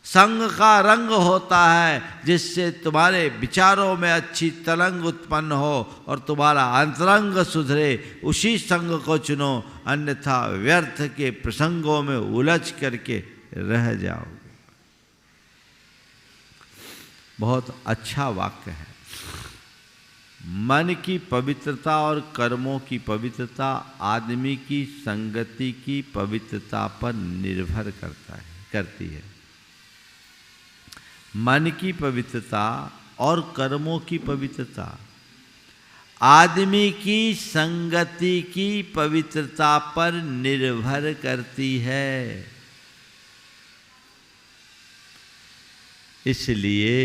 संग का रंग होता है जिससे तुम्हारे विचारों में अच्छी तरंग उत्पन्न हो और तुम्हारा अंतरंग सुधरे। उसी संग को चुनो, अन्यथा व्यर्थ के प्रसंगों में उलझ करके रह जाओगे। बहुत अच्छा वाक्य है। मन की पवित्रता और कर्मों की पवित्रता आदमी की संगति की पवित्रता पर निर्भर करती है। मन की पवित्रता और कर्मों की पवित्रता आदमी की संगति की पवित्रता पर निर्भर करती है। इसलिए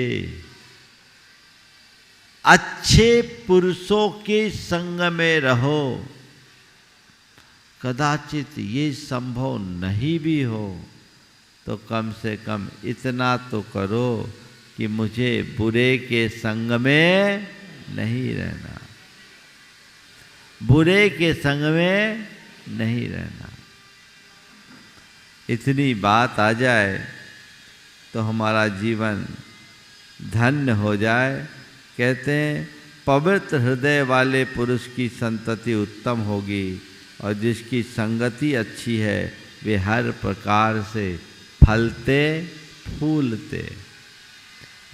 अच्छे पुरुषों के संग में रहो। कदाचित ये संभव नहीं भी हो तो कम से कम इतना तो करो कि मुझे बुरे के संग में नहीं रहना, बुरे के संग में नहीं रहना। इतनी बात आ जाए तो हमारा जीवन धन्य हो जाए। कहते हैं पवित्र हृदय वाले पुरुष की संतति उत्तम होगी और जिसकी संगति अच्छी है वे हर प्रकार से फलते फूलते।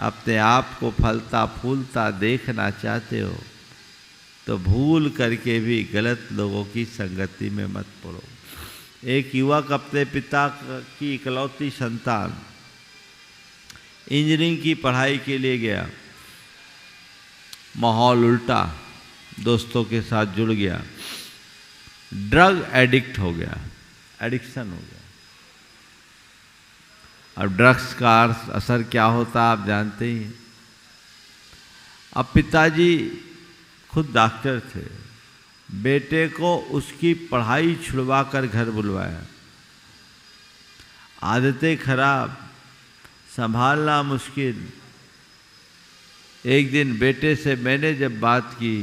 अपने आप को फलता फूलता देखना चाहते हो तो भूल करके भी गलत लोगों की संगति में मत पड़ो। एक युवक अपने पिता की इकलौती संतान इंजीनियरिंग की पढ़ाई के लिए गया। माहौल उल्टा, दोस्तों के साथ जुड़ गया, ड्रग एडिक्ट हो गया, एडिक्शन हो गया। अब ड्रग्स का असर क्या होता आप जानते ही हैं। अब पिताजी खुद डॉक्टर थे, बेटे को उसकी पढ़ाई छुड़वा कर घर बुलवाया। आदतें खराब, संभालना मुश्किल। एक दिन बेटे से मैंने जब बात की,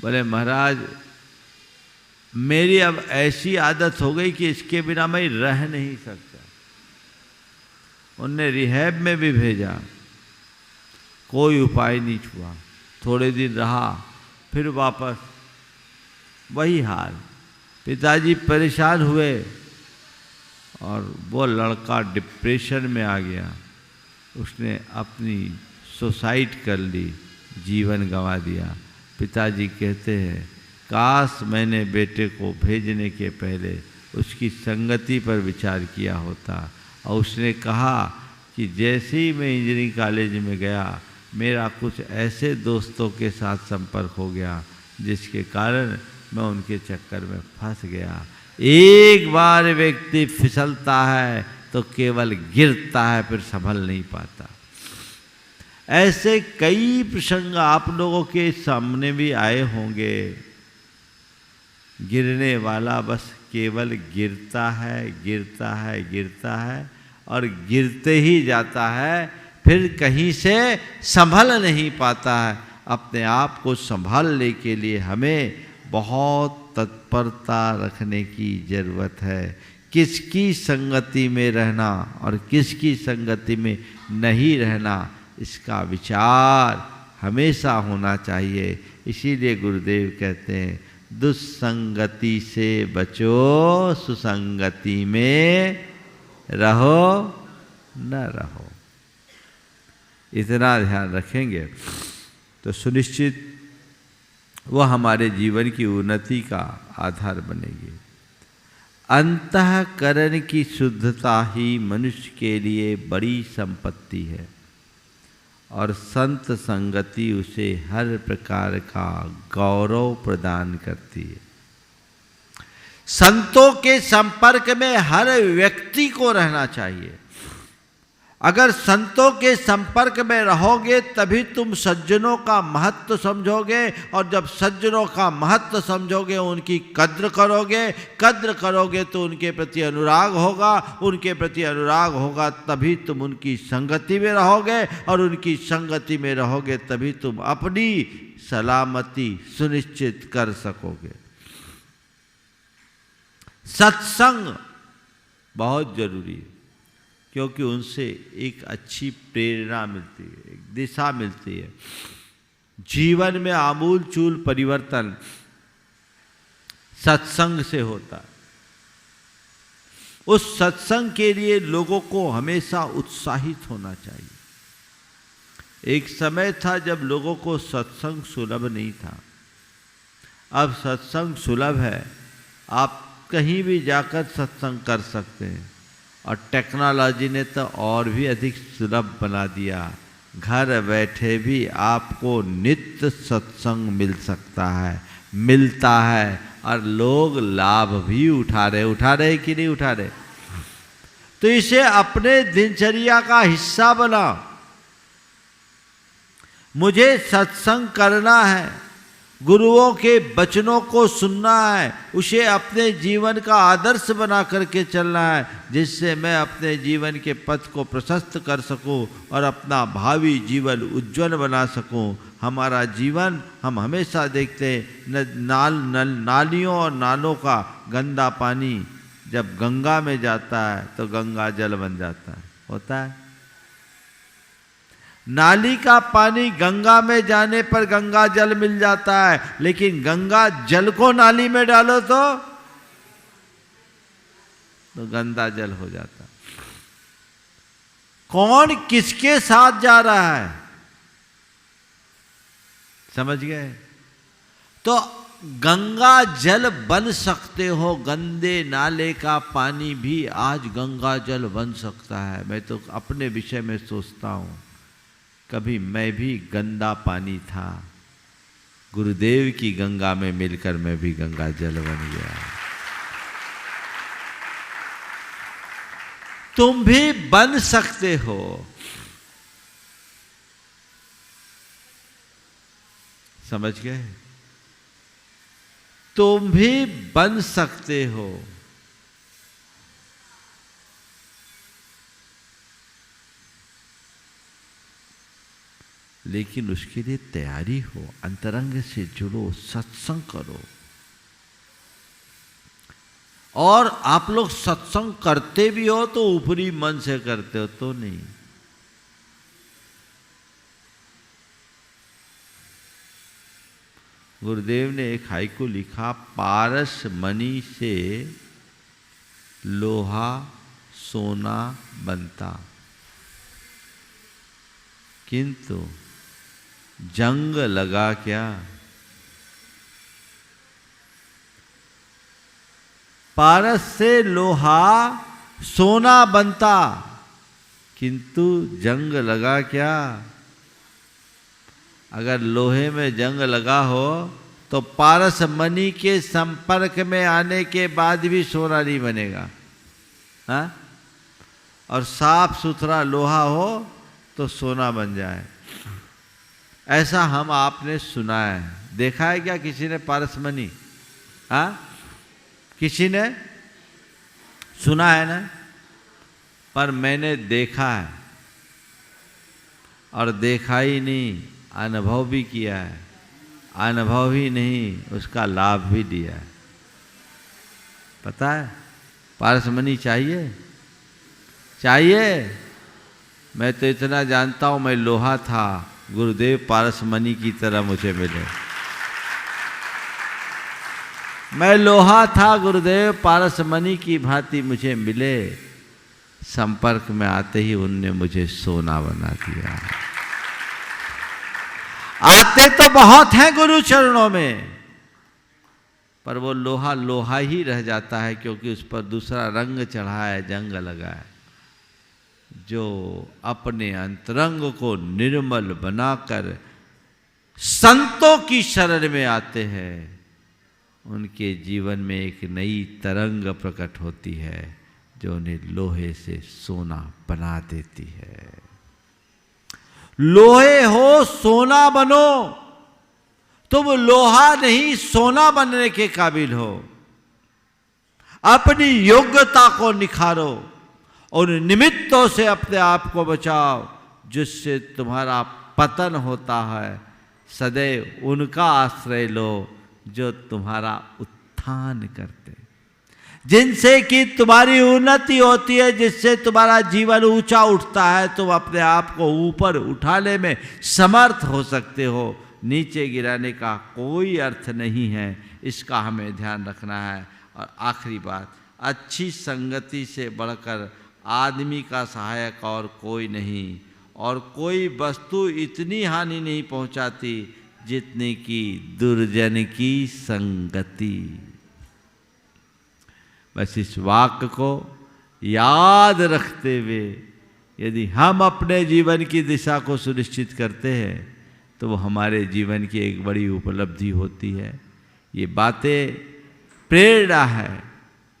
बोले महाराज मेरी अब ऐसी आदत हो गई कि इसके बिना मैं रह नहीं सकता। उनने रिहैब में भी भेजा, कोई उपाय नहीं हुआ। थोड़े दिन रहा, फिर वापस वही हाल। पिताजी परेशान हुए और वो लड़का डिप्रेशन में आ गया। उसने अपनी सुसाइड कर ली, जीवन गंवा दिया। पिताजी कहते हैं काश मैंने बेटे को भेजने के पहले उसकी संगति पर विचार किया होता। और उसने कहा कि जैसे ही मैं इंजीनियरिंग कॉलेज में गया, मेरा कुछ ऐसे दोस्तों के साथ संपर्क हो गया जिसके कारण मैं उनके चक्कर में फंस गया। एक बार व्यक्ति फिसलता है तो केवल गिरता है, फिर संभल नहीं पाता। ऐसे कई प्रसंग आप लोगों के सामने भी आए होंगे। गिरने वाला बस केवल गिरता है, गिरता है, गिरता है और गिरते ही जाता है, फिर कहीं से संभल नहीं पाता है। अपने आप को संभालने के लिए हमें बहुत तत्परता रखने की ज़रूरत है। किसकी संगति में रहना और किसकी संगति में नहीं रहना, इसका विचार हमेशा होना चाहिए। इसीलिए गुरुदेव कहते हैं दुस्संगति से बचो, सुसंगति में रहो न रहो। इतना ध्यान रखेंगे तो सुनिश्चित वह हमारे जीवन की उन्नति का आधार बनेगी। अंतःकरण की शुद्धता ही मनुष्य के लिए बड़ी संपत्ति है और संत संगति उसे हर प्रकार का गौरव प्रदान करती है। संतों के संपर्क में हर व्यक्ति को रहना चाहिए। अगर संतों के संपर्क में रहोगे तभी तुम सज्जनों का महत्व समझोगे, और जब सज्जनों का महत्व समझोगे उनकी कद्र करोगे तो उनके प्रति अनुराग होगा, उनके प्रति अनुराग होगा तभी तुम उनकी संगति में रहोगे, और उनकी संगति में रहोगे तभी तुम अपनी सलामती सुनिश्चित कर सकोगे। सत्संग बहुत जरूरी है, क्योंकि उनसे एक अच्छी प्रेरणा मिलती है, एक दिशा मिलती है। जीवन में आमूल चूल परिवर्तन सत्संग से होता है। उस सत्संग के लिए लोगों को हमेशा उत्साहित होना चाहिए। एक समय था जब लोगों को सत्संग सुलभ नहीं था, अब सत्संग सुलभ है। आप कहीं भी जाकर सत्संग कर सकते हैं, और टेक्नोलॉजी ने तो और भी अधिक सुलभ बना दिया। घर बैठे भी आपको नित्य सत्संग मिल सकता है, मिलता है, और लोग लाभ भी उठा रहे कि नहीं उठा रहे। तो इसे अपने दिनचर्या का हिस्सा बना। मुझे सत्संग करना है, गुरुओं के वचनों को सुनना है, उसे अपने जीवन का आदर्श बना करके चलना है, जिससे मैं अपने जीवन के पथ को प्रशस्त कर सकूं और अपना भावी जीवन उज्जवल बना सकूं। हमारा जीवन, हम हमेशा देखते हैं नालियों और नालों का गंदा पानी जब गंगा में जाता है तो गंगा जल बन जाता है, होता है। नाली का पानी गंगा में जाने पर गंगा जल मिल जाता है, लेकिन गंगा जल को नाली में डालो तो गंदा जल हो जाता है। कौन किसके साथ जा रहा है, समझ गए? तो गंगा जल बन सकते हो, गंदे नाले का पानी भी आज गंगा जल बन सकता है। मैं तो अपने विषय में सोचता हूं, कभी मैं भी गंदा पानी था, गुरुदेव की गंगा में मिलकर मैं भी गंगा जल बन गया। तुम भी बन सकते हो। समझ गए? तुम भी बन सकते हो। लेकिन उसके लिए तैयारी हो, अंतरंग से जुड़ो, सत्संग करो। और आप लोग सत्संग करते भी हो तो ऊपरी मन से करते हो तो नहीं। गुरुदेव ने एक हाइकू लिखा, पारस मणि से लोहा सोना बनता, किंतु जंग लगा क्या। पारस से लोहा सोना बनता, किंतु जंग लगा क्या। अगर लोहे में जंग लगा हो तो पारस मणि के संपर्क में आने के बाद भी सोना नहीं बनेगा। हाँ? और साफ सुथरा लोहा हो तो सोना बन जाए। ऐसा हम आपने सुना है, देखा है क्या किसी ने पारस मणि? हाँ, किसी ने सुना है ना? पर मैंने देखा है, और देखा ही नहीं, अनुभव भी किया है। अनुभव ही नहीं, उसका लाभ भी लिया है। पता है पारस मणि चाहिए? चाहिए? मैं तो इतना जानता हूं, मैं लोहा था, गुरुदेव पारस मणि की तरह मुझे मिले। मैं लोहा था, गुरुदेव पारस मणि की भांति मुझे मिले। संपर्क में आते ही उनने मुझे सोना बना दिया। आते तो बहुत हैं गुरु चरणों में, पर वो लोहा लोहा ही रह जाता है, क्योंकि उस पर दूसरा रंग चढ़ा है, जंग लगा है। जो अपने अंतरंग को निर्मल बनाकर संतों की शरण में आते हैं, उनके जीवन में एक नई तरंग प्रकट होती है, जो उन्हें लोहे से सोना बना देती है। लोहे हो सोना बनो, तुम लोहा नहीं सोना बनने के काबिल हो। अपनी योग्यता को निखारो, उन निमित्तों से अपने आप को बचाओ जिससे तुम्हारा पतन होता है। सदैव उनका आश्रय लो जो तुम्हारा उत्थान करते, जिनसे कि तुम्हारी उन्नति होती है, जिससे तुम्हारा जीवन ऊंचा उठता है। तुम अपने आप को ऊपर उठाने में समर्थ हो सकते हो, नीचे गिराने का कोई अर्थ नहीं है। इसका हमें ध्यान रखना है। और आखिरी बात, अच्छी संगति से बढ़कर आदमी का सहायक और कोई नहीं, और कोई वस्तु इतनी हानि नहीं पहुंचाती जितनी की दुर्जन की संगति। बस इस वाक्य को याद रखते हुए यदि हम अपने जीवन की दिशा को सुनिश्चित करते हैं तो वो हमारे जीवन की एक बड़ी उपलब्धि होती है। ये बातें प्रेरणा है,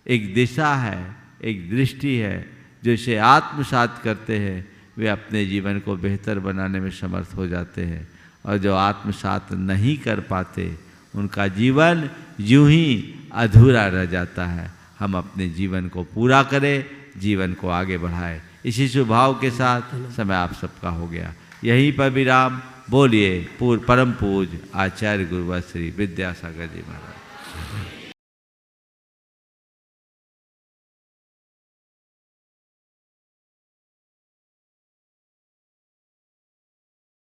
एक दिशा है, एक दृष्टि है। जो इसे आत्मसात करते हैं वे अपने जीवन को बेहतर बनाने में समर्थ हो जाते हैं, और जो आत्मसात नहीं कर पाते उनका जीवन यूं ही अधूरा रह जाता है। हम अपने जीवन को पूरा करें, जीवन को आगे बढ़ाएं। इसी स्वभाव के साथ समय आप सबका हो गया। यहीं पर विराम। बोलिए परम पूज्य आचार्य गुरुवर श्री विद्यासागर जी महाराज।